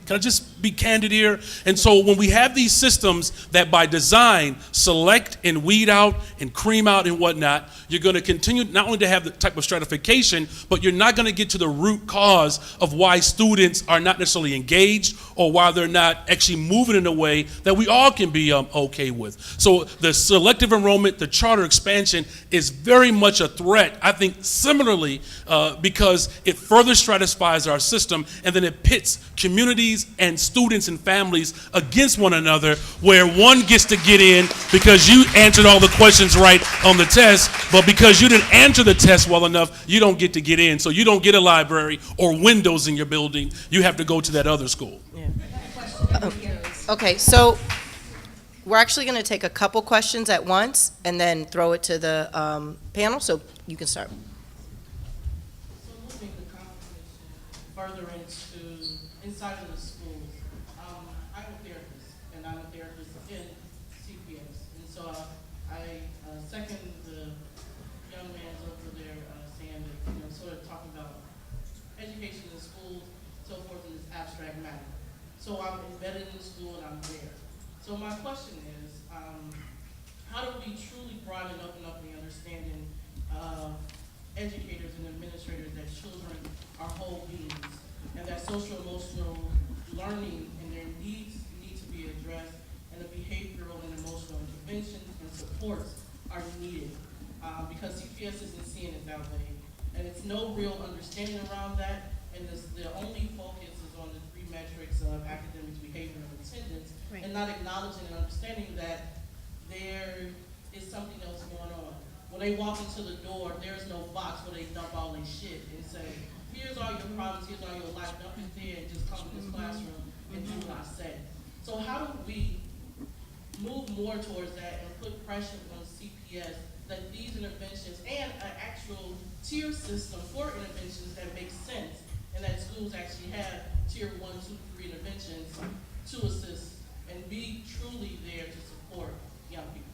Can I just be candid here? And so when we have these systems that by design select and weed out and cream out and whatnot, you're going to continue not only to have the type of stratification, but you're not going to get to the root cause of why students are not necessarily engaged or why they're not actually moving in a way that we all can be okay with. So the selective enrollment, the charter expansion is very much a threat, I think, similarly, because it further stratifies our system, and then it pits communities and students and families against one another, where one gets to get in because you answered all the questions right on the test, but because you didn't answer the test well enough, you don't get to get in. So you don't get a library or windows in your building. You have to go to that other school. Yeah. Okay, so we're actually going to take a couple questions at once and then throw it to the panel, so you can start. So moving the conversation further inside of the schools, I'm a therapist, and I'm a therapist in CPS, and so I second the young man's over there saying that, sort of talking about education in schools, so forth in this abstract manner. So I'm embedded in the school and I'm there. So my question is, how do we truly broaden and open up the understanding educators and administrators that children are whole beings, and that social emotional learning and their needs need to be addressed, and the behavioral and emotional interventions and supports are needed, because CPS isn't seeing it that way. And it's no real understanding around that, and the only focus is on the three metrics of academics, behavior, and attendance, Right. and not acknowledging and understanding that there is something else going on. When they walk into the door, there's no box where they dump all their shit and say, here's all your problems, here's all your life, dump it there, and just come in this classroom and do what I say. So how do we move more towards that and put pressure on CPS that these interventions and an actual tier system for interventions that makes sense, and that schools actually have tier 1, 2, 3 interventions to assist and be truly there to support young people.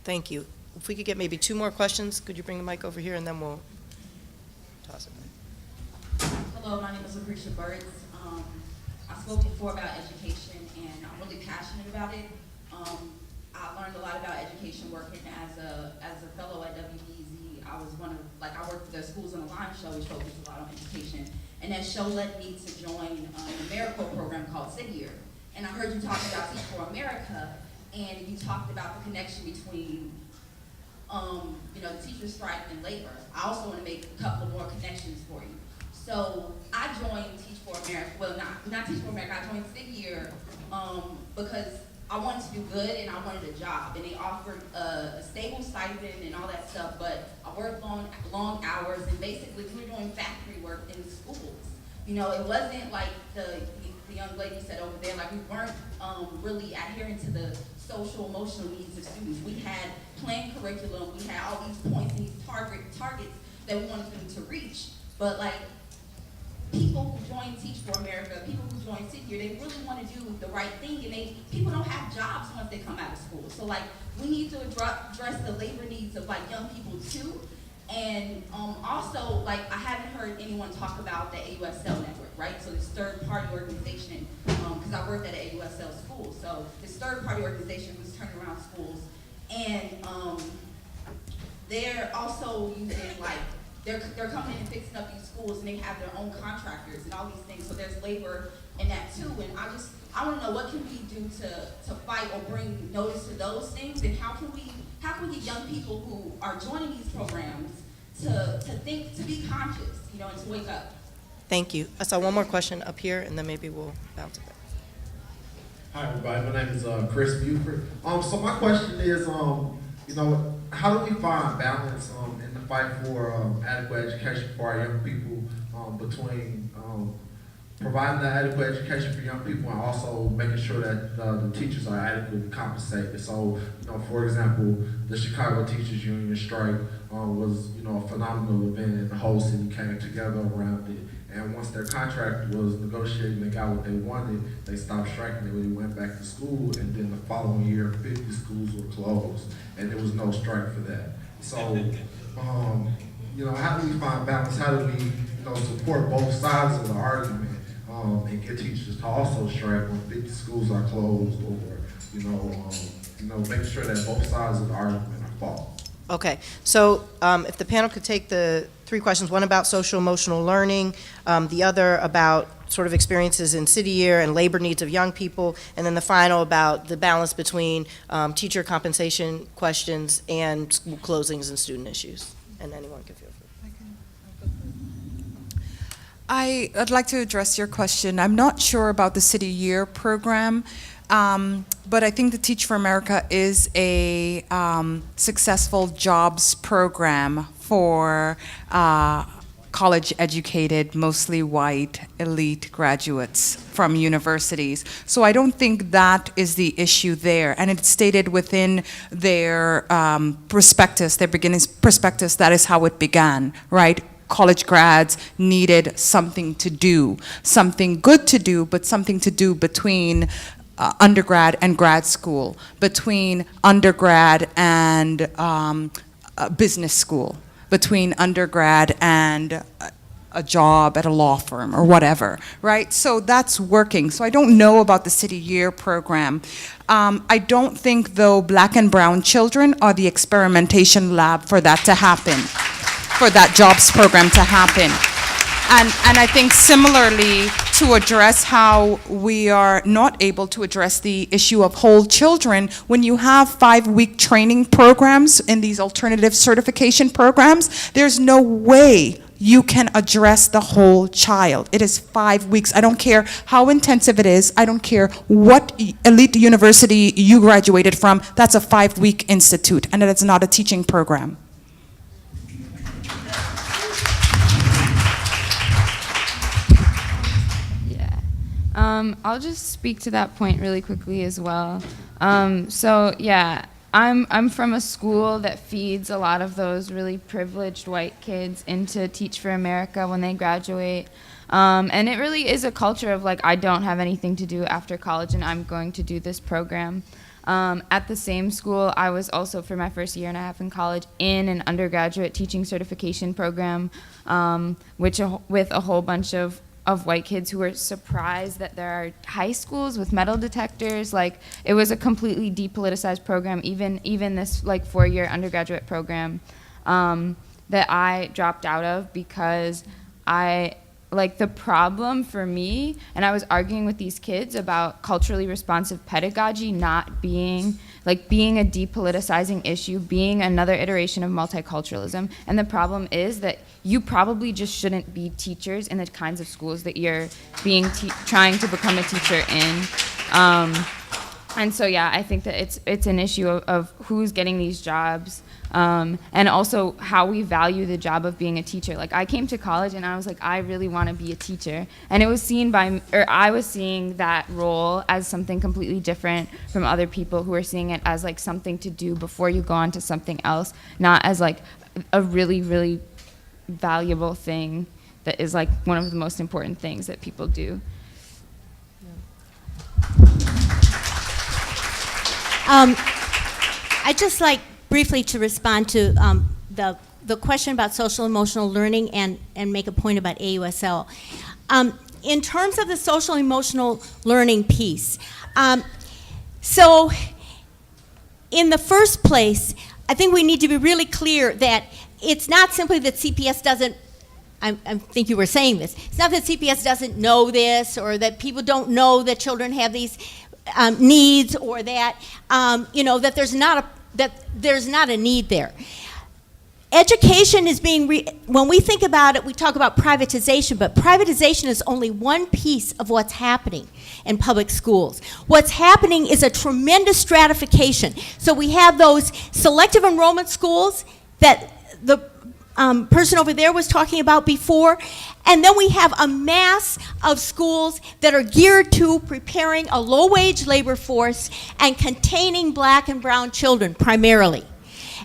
Thank you. If we could get maybe 2 more questions, could you bring the mic over here and then we'll toss it back. Hello, my name is Lucretia Burtz. I spoke before about education, and I'm really passionate about it. I learned a lot about education working as a fellow at WBEZ. I was I worked for the Schools on the Line show, which focused a lot on education. And that show led me to join an AmeriCorps program called City Year. And I heard you talk about Teach for America, and you talked about the connection between the teacher strike and labor. I also want to make a couple of more connections for you. So I joined Teach for America, well not Teach for America, I joined City Year because I wanted to do good and I wanted a job, and they offered a stable stipend and all that stuff, but I worked long hours, and basically we were doing factory work in the schools. You know, it wasn't like the young lady said over there, like we weren't really adhering to the social emotional needs of students. We had planned curriculum, we had all these points and these targets that we wanted them to reach, but like people who join Teach for America, people who join City Year, they really want to do the right thing, and people don't have jobs once they come out of school. So like we need to address the labor needs of like young people too. And also, like, I haven't heard anyone talk about the AUSL network, right? So this third-party organization, because I worked at an AUSL school. So this third-party organization was turning around schools, and they're also using, like, they're coming in and fixing up these schools, and they have their own contractors and all these things. So there's labor in that too. And I want to know, what can we do to fight or bring notice to those things, and how can we get young people who are joining these programs to think, to be conscious, you know, and to wake up? Thank you. I saw one more question up here, and then maybe we'll bounce it back. Hi, everybody. My name is Chris Buford. So my question is, you know, how do we find balance in the fight for adequate education for our young people between providing the adequate education for young people and also making sure that the teachers are adequately compensated? So, you know, for example, the Chicago Teachers Union strike was, you know, a phenomenal event, and the whole city came together around it. And once their contract was negotiated and they got what they wanted, they stopped striking. They really went back to school, and then the following year, 50 schools were closed, and there was no strike for that. So, you know, how do we find balance? How do we, you know, support both sides of the argument and get teachers to also strike when 50 schools are closed, or, you know, make sure that both sides of the argument are fought? Okay, so if the panel could take the 3 questions, one about social emotional learning, the other about sort of experiences in City Year and labor needs of young people, and then the final about the balance between teacher compensation questions and school closings and student issues. And anyone can feel free. I'd like to address your question. I'm not sure about the City Year program, but I think the Teach for America is a successful jobs program for college-educated, mostly white, elite graduates from universities. So I don't think that is the issue there. And it's stated within their prospectus, their beginning prospectus, that is how it began, right? College grads needed something to do, something good to do, but something to do between undergrad and grad school, between undergrad and business school, between undergrad and a job at a law firm or whatever, right? So that's working. So I don't know about the City Year program. I don't think, though, Black and brown children are the experimentation lab for that to happen, for that jobs program to happen. And I think similarly, to address how we are not able to address the issue of whole children, when you have 5-week training programs in these alternative certification programs, there's no way you can address the whole child. It is 5 weeks. I don't care how intensive it is. I don't care what elite university you graduated from. That's a 5-week institute, and it's not a teaching program. I'll just speak to that point really quickly as well. So yeah, I'm from a school that feeds a lot of those really privileged white kids into Teach for America when they graduate. And it really is a culture of like, I don't have anything to do after college and I'm going to do this program. At the same school, I was also, for my first year and a half in college, in an undergraduate teaching certification program, with a whole bunch of white kids who were surprised that there are high schools with metal detectors. Like, it was a completely depoliticized program, even this like 4-year undergraduate program that I dropped out of because the problem for me, and I was arguing with these kids about culturally responsive pedagogy not being a depoliticizing issue, being another iteration of multiculturalism. And the problem is that you probably just shouldn't be teachers in the kinds of schools that you're trying to become a teacher in. And so, yeah, I think that it's an issue of who's getting these jobs, and also how we value the job of being a teacher. Like, I came to college and I was like, I really want to be a teacher. And it was I was seeing that role as something completely different from other people who were seeing it as like something to do before you go on to something else, not as like a really, really valuable thing that is like one of the most important things that people do. I'd just like briefly to respond to the question about social emotional learning and make a point about AUSL. In terms of the social emotional learning piece, so in the first place, I think we need to be really clear that it's not simply that CPS doesn't, I think you were saying this, it's not that CPS doesn't know this or that people don't know that children have these needs or that, that there's not a need there. Education is being, when we think about it, we talk about privatization, but privatization is only one piece of what's happening in public schools. What's happening is a tremendous stratification. So we have those selective enrollment schools that the person over there was talking about before, and then we have a mass of schools that are geared to preparing a low-wage labor force and containing Black and brown children primarily.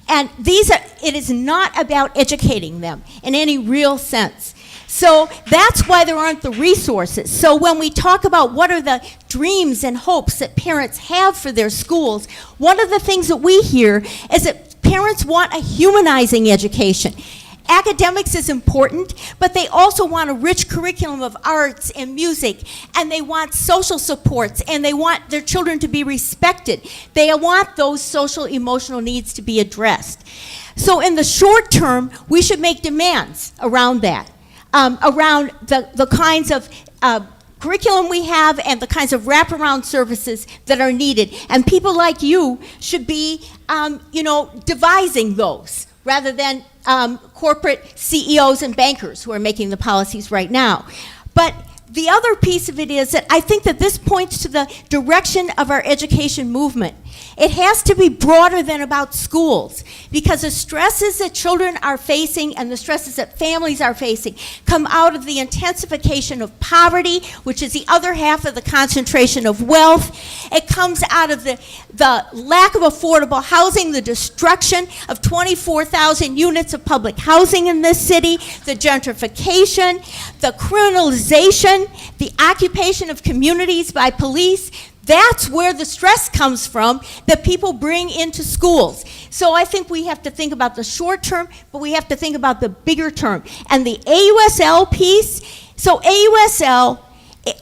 And it is not about educating them in any real sense. So that's why there aren't the resources. So when we talk about what are the dreams and hopes that parents have for their schools, one of the things that we hear is that parents want a humanizing education. Academics is important, but they also want a rich curriculum of arts and music, and they want social supports, and they want their children to be respected. They want those social emotional needs to be addressed. So in the short term, we should make demands around that, around the kinds of curriculum we have and the kinds of wraparound services that are needed. And people like you should be, devising those rather than corporate CEOs and bankers who are making the policies right now. But the other piece of it is that I think that this points to the direction of our education movement. It has to be broader than about schools, because the stresses that children are facing and the stresses that families are facing come out of the intensification of poverty, which is the other half of the concentration of wealth. It comes out of the lack of affordable housing, the destruction of 24,000 units of public housing in this city, the gentrification, the criminalization, the occupation of communities by police, That's where the stress comes from that people bring into schools. So I think we have to think about the short term, but we have to think about the bigger term. And the AUSL piece, so AUSL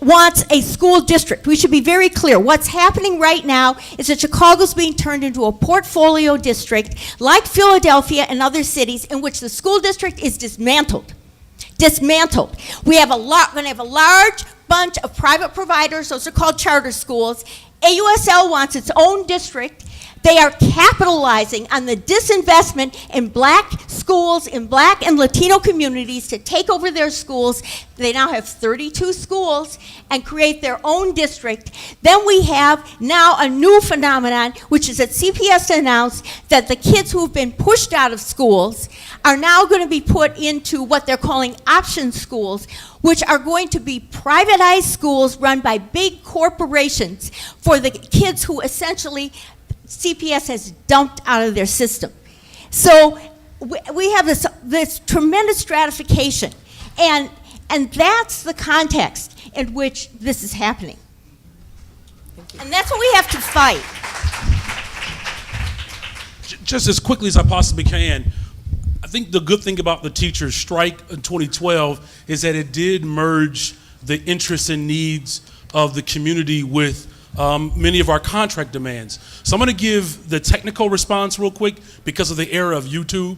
wants a school district. We should be very clear. What's happening right now is that Chicago's being turned into a portfolio district like Philadelphia and other cities in which the school district is dismantled. Dismantled. We're going to have a large bunch of private providers, those are called charter schools. AUSL wants its own district. They are capitalizing on the disinvestment in black schools, in black and Latino communities to take over their schools. They now have 32 schools and create their own district. Then we have now a new phenomenon, which is that CPS announced that the kids who have been pushed out of schools are now going to be put into what they're calling option schools, which are going to be privatized schools run by big corporations for the kids who essentially CPS has dumped out of their system. So we have this tremendous stratification, and that's the context in which this is happening. And that's what we have to fight. Just as quickly as I possibly can, I think the good thing about the teachers' strike in 2012 is that it did merge the interests and needs of the community with many of our contract demands. So I'm going to give the technical response real quick because of the era of YouTube,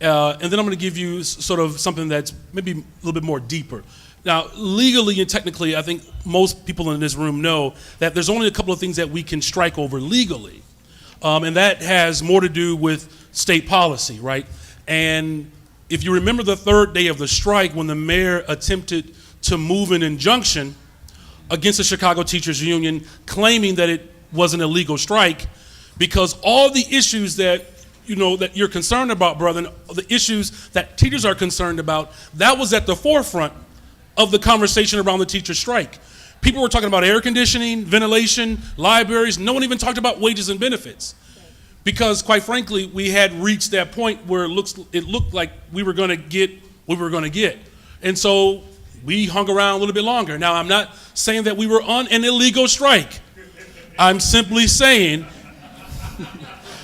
and then I'm going to give you sort of something that's maybe a little bit more deeper. Now, legally and technically, I think most people in this room know that there's only a couple of things that we can strike over legally, and that has more to do with state policy, right? And if you remember the third day of the strike when the mayor attempted to move an injunction against the Chicago Teachers Union, claiming that it was an illegal strike, because all the issues that that you're concerned about, brother, the issues that teachers are concerned about, that was at the forefront of the conversation around the teacher strike. People were talking about air conditioning, ventilation, libraries. No one even talked about wages and benefits, because quite frankly, we had reached that point where it looked like we were going to get what we were going to get, and so we hung around a little bit longer. Now, I'm not saying that we were on an illegal strike. I'm simply saying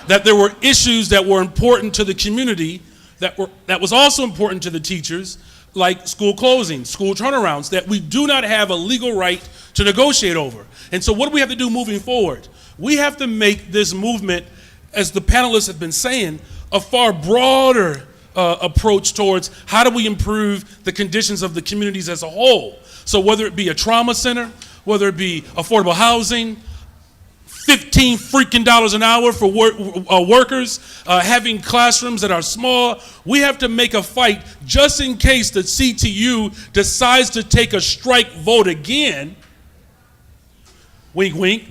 that there were issues that were important to the community that was also important to the teachers, like school closing, school turnarounds, that we do not have a legal right to negotiate over. And so what do we have to do moving forward? We have to make this movement, as the panelists have been saying, a far broader approach towards how do we improve the conditions of the communities as a whole. So whether it be a trauma center, whether it be affordable housing, $15 freaking an hour for workers, having classrooms that are small, we have to make a fight just in case the CTU decides to take a strike vote again. Wink, wink.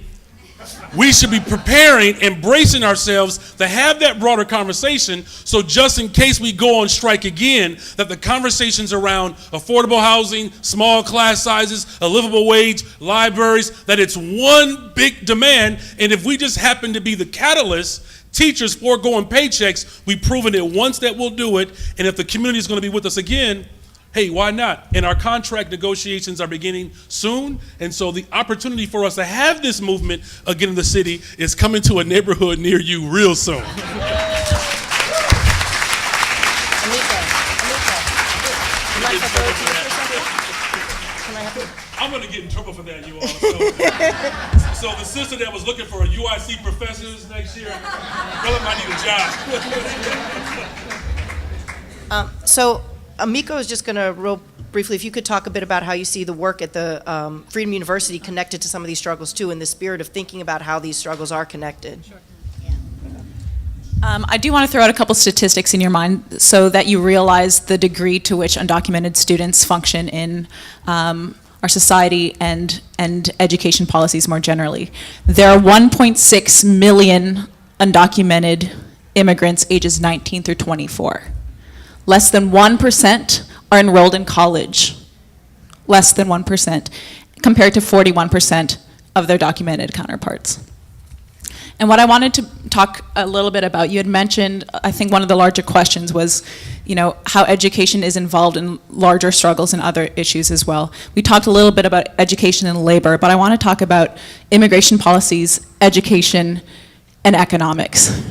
We should be preparing, embracing ourselves to have that broader conversation, so just in case we go on strike again, that the conversations around affordable housing, small class sizes, a livable wage, libraries, that it's one big demand, and if we just happen to be the catalyst, teachers foregoing paychecks, we've proven it once that we'll do it, and if the community is going to be with us again, hey, why not? And our contract negotiations are beginning soon, and so the opportunity for us to have this movement again in the city is coming to a neighborhood near you real soon. I'm going to get in trouble for that, you all. So the sister that was looking for a UIC professors next year, brother might need a job. So Amiko is just going to real briefly, if you could talk a bit about how you see the work at the Freedom University connected to some of these struggles too, in the spirit of thinking about how these struggles are connected. Sure. I do want to throw out a couple statistics in your mind so that you realize the degree to which undocumented students function in our society and education policies more generally. There are 1.6 million undocumented immigrants ages 19 through 24. Less than 1% are enrolled in college. Less than 1%, compared to 41% of their documented counterparts. And what I wanted to talk a little bit about, you had mentioned, I think one of the larger questions was, you know, how education is involved in larger struggles and other issues as well. We talked a little bit about education and labor, but I want to talk about immigration policies, education, and economics.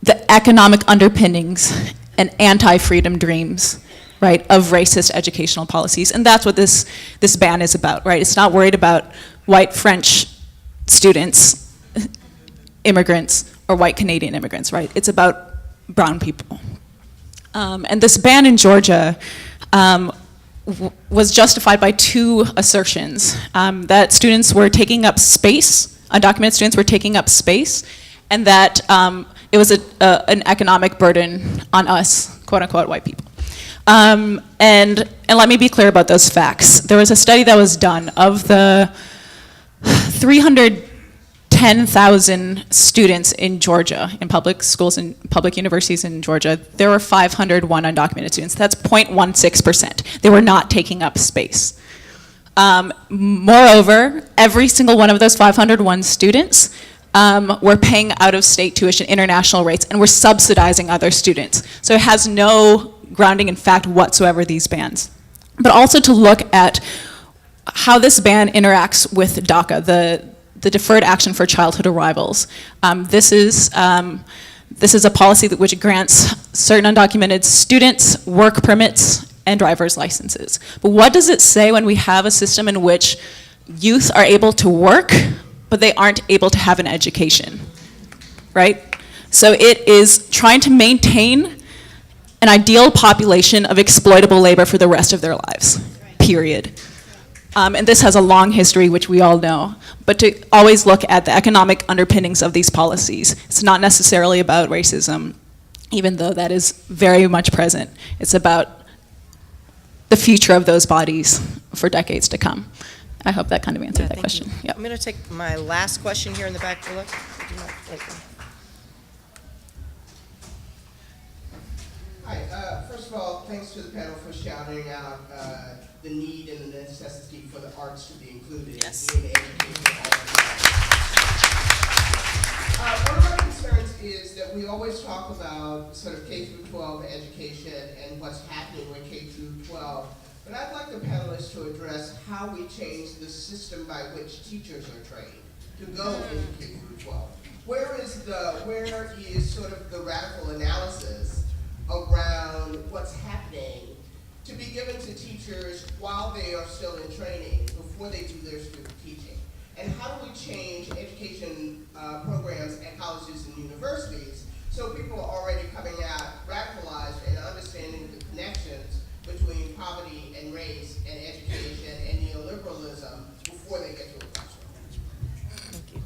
The economic underpinnings and anti-freedom dreams, right, of racist educational policies. And that's what this ban is about, right? It's not worried about white French students, immigrants, or white Canadian immigrants, right? It's about brown people. And this ban in Georgia was justified by two assertions, that students were taking up space, undocumented students were taking up space, and that it was an economic burden on us, quote unquote, white people. And let me be clear about those facts. There was a study that was done of the 310,000 students in Georgia, in public schools and public universities in Georgia. There were 501 undocumented students. That's 0.16%. They were not taking up space. Moreover, every single one of those 501 students were paying out-of-state tuition, international rates, and were subsidizing other students. So it has no grounding in fact whatsoever, these bans. But also to look at how this ban interacts with DACA, the Deferred Action for Childhood Arrivals. This is a policy which grants certain undocumented students work permits and driver's licenses. But what does it say when we have a system in which youth are able to work, but they aren't able to have an education, right? So it is trying to maintain an ideal population of exploitable labor for the rest of their lives, period. And this has a long history, which we all know, but to always look at the economic underpinnings of these policies. It's not necessarily about racism, even though that is very much present. It's about the future of those bodies for decades to come. I hope that kind of answered that question. Yep. I'm going to take my last question here in the back. Look. Hi. First of all, thanks to the panel for shouting out the need and the necessity for the arts to be included in education. One of our concerns is that we always talk about sort of K through 12 education and what's happening with K through 12. But I'd like the panelists to address how we change the system by which teachers are trained to go into K through 12. Where is sort of the radical analysis around what's happening to be given to teachers while they are still in training before they do their student teaching? And how do we change education programs at colleges and universities so people are already coming out radicalized and understanding the connections between poverty and race and education and neoliberalism before they get to a classroom? Thank you.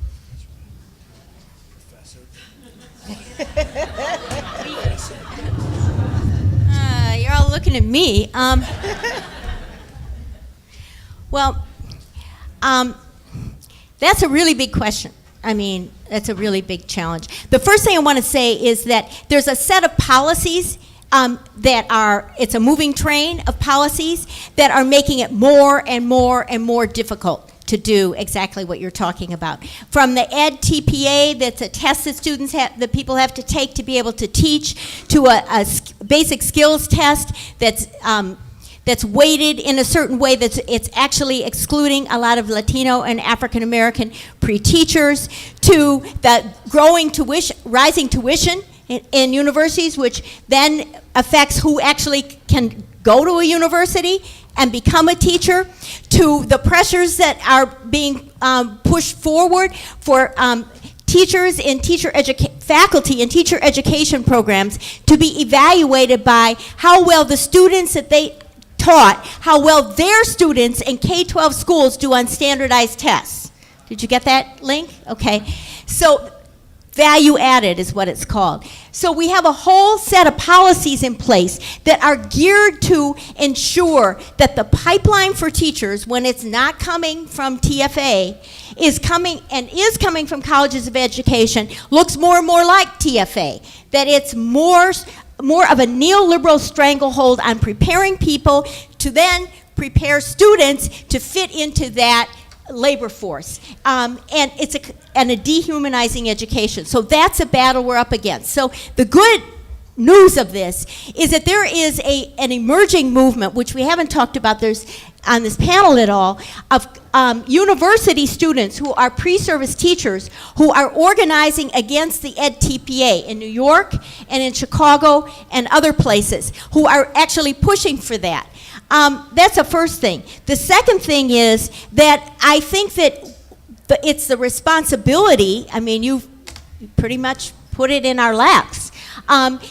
You're all looking at me. That's a really big question. I mean, that's a really big challenge. The first thing I want to say is that there's a set of policies it's a moving train of policies that are making it more and more and more difficult to do exactly what you're talking about. From the Ed TPA, that's a test that people have to take to be able to teach, to a basic skills test that's weighted in a certain way it's actually excluding a lot of Latino and African American pre-teachers, to the rising tuition in universities, which then affects who actually can go to a university and become a teacher, to the pressures that are being pushed forward for teachers in faculty and teacher education programs to be evaluated by how well the students that they taught, how well their students in K-12 schools do on standardized tests. Did you get that link? Okay. So value added is what it's called. So we have a whole set of policies in place that are geared to ensure that the pipeline for teachers, when it's not coming from TFA, is coming from colleges of education, looks more and more like TFA. That it's more of a neoliberal stranglehold on preparing people to then prepare students to fit into that labor force, and it's a dehumanizing education. So that's a battle we're up against. So the good news of this is that there is an emerging movement, which we haven't talked about on this panel at all, of university students who are pre-service teachers who are organizing against the EdTPA in New York and in Chicago and other places, who are actually pushing for that. That's the first thing. The second thing is that I think that it's the responsibility, I mean, you've pretty much put it in our laps.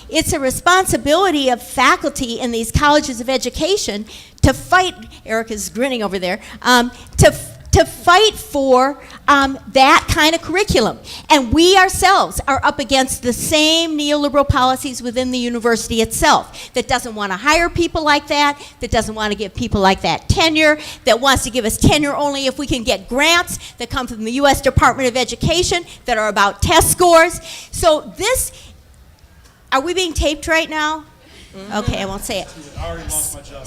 It's a responsibility of faculty in these colleges of education to fight, Erica's grinning over there, to fight for that kind of curriculum. And we ourselves are up against the same neoliberal policies within the university itself that doesn't want to hire people like that doesn't want to give people like that tenure, that wants to give us tenure only if we can get grants that come from the U.S. Department of Education that are about test scores. So this, are we being taped right now? Okay, I won't say it. I already lost my job.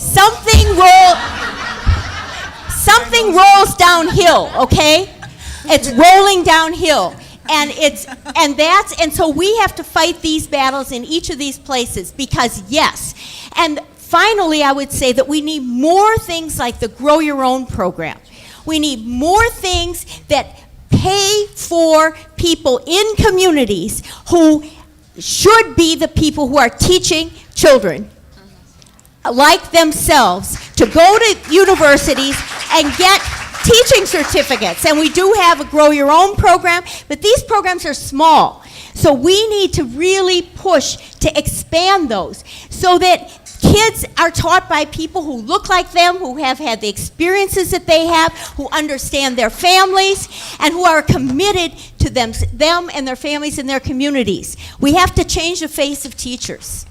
Something rolls downhill, okay? It's rolling downhill. And so we have to fight these battles in each of these places because yes. And finally, I would say that we need more things like the Grow Your Own program. We need more things that pay for people in communities who should be the people who are teaching children like themselves to go to universities and get teaching certificates. And we do have a Grow Your Own program, but these programs are small. So we need to really push to expand those so that kids are taught by people who look like them, who have had the experiences that they have, who understand their families, and who are committed to them and their families and their communities. We have to change the face of teachers.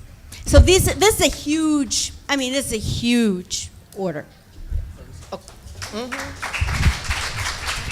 So this is a huge, this is a huge order.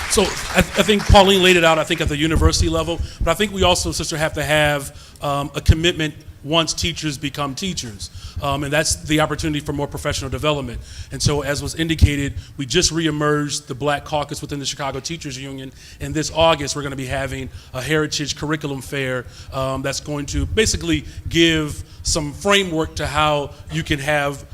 So I think Pauline laid it out, I think, at the university level, but I think we also, sister, have to have a commitment once teachers become teachers. And that's the opportunity for more professional development. And so as was indicated, we just reemerged the Black Caucus within the Chicago Teachers Union. And this August, we're going to be having a Heritage Curriculum Fair that's going to basically give some framework to how you can have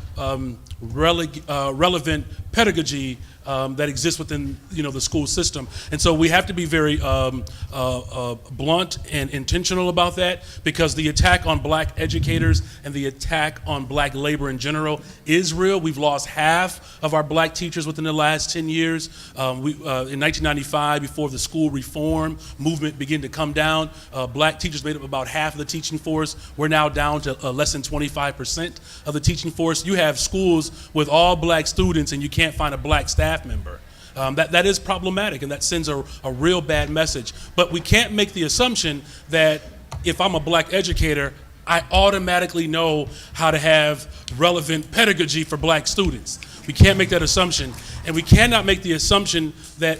relevant pedagogy that exists within the school system. And so we have to be very blunt and intentional about that, because the attack on black educators and the attack on black labor in general is real. We've lost half of our black teachers within the last 10 years. In 1995, before the school reform movement began to come down, black teachers made up about half of the teaching force. We're now down to less than 25% of the teaching force. You have schools with all black students and you can't find a black staff member. That is problematic, and that sends a real bad message. But we can't make the assumption that if I'm a black educator, I automatically know how to have relevant pedagogy for black students. We can't make that assumption. And we cannot make the assumption that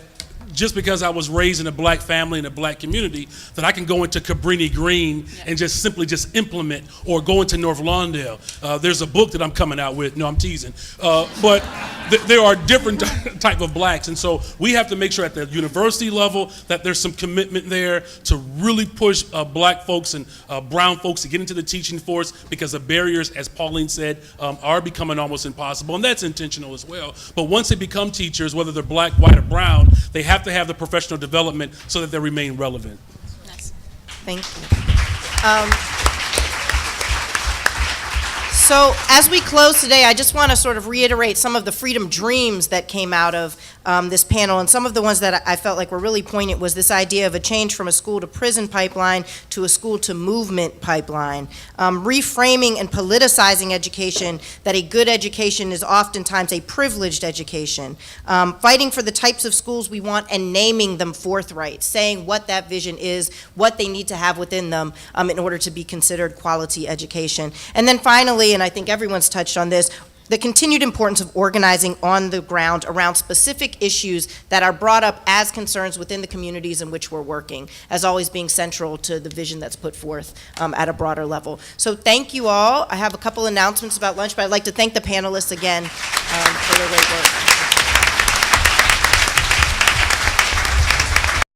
just because I was raised in a black family in a black community, that I can go into Cabrini Green and just simply implement, or go into North Lawndale. There's a book that I'm coming out with. No, I'm teasing. But there are different type of blacks. And so we have to make sure at the university level that there's some commitment there to really push black folks and brown folks to get into the teaching force, because the barriers, as Pauline said, are becoming almost impossible. And that's intentional as well. But once they become teachers, whether they're black, white, or brown, they have to have the professional development so that they remain relevant. Nice. Thank you. So as we close today, I just want to sort of reiterate some of the freedom dreams that came out of this panel, and some of the ones that I felt like were really poignant was this idea of a change from a school to prison pipeline to a school to movement pipeline, reframing and politicizing education, that a good education is oftentimes a privileged education, fighting for the types of schools we want and naming them forthright, saying what that vision is, what they need to have within them in order to be considered quality education. And then finally, and I think everyone's touched on this, the continued importance of organizing on the ground around specific issues that are brought up as concerns within the communities in which we're working, as always being central to the vision that's put forth at a broader level. So thank you all. I have a couple announcements about lunch, but I'd like to thank the panelists again for their great work.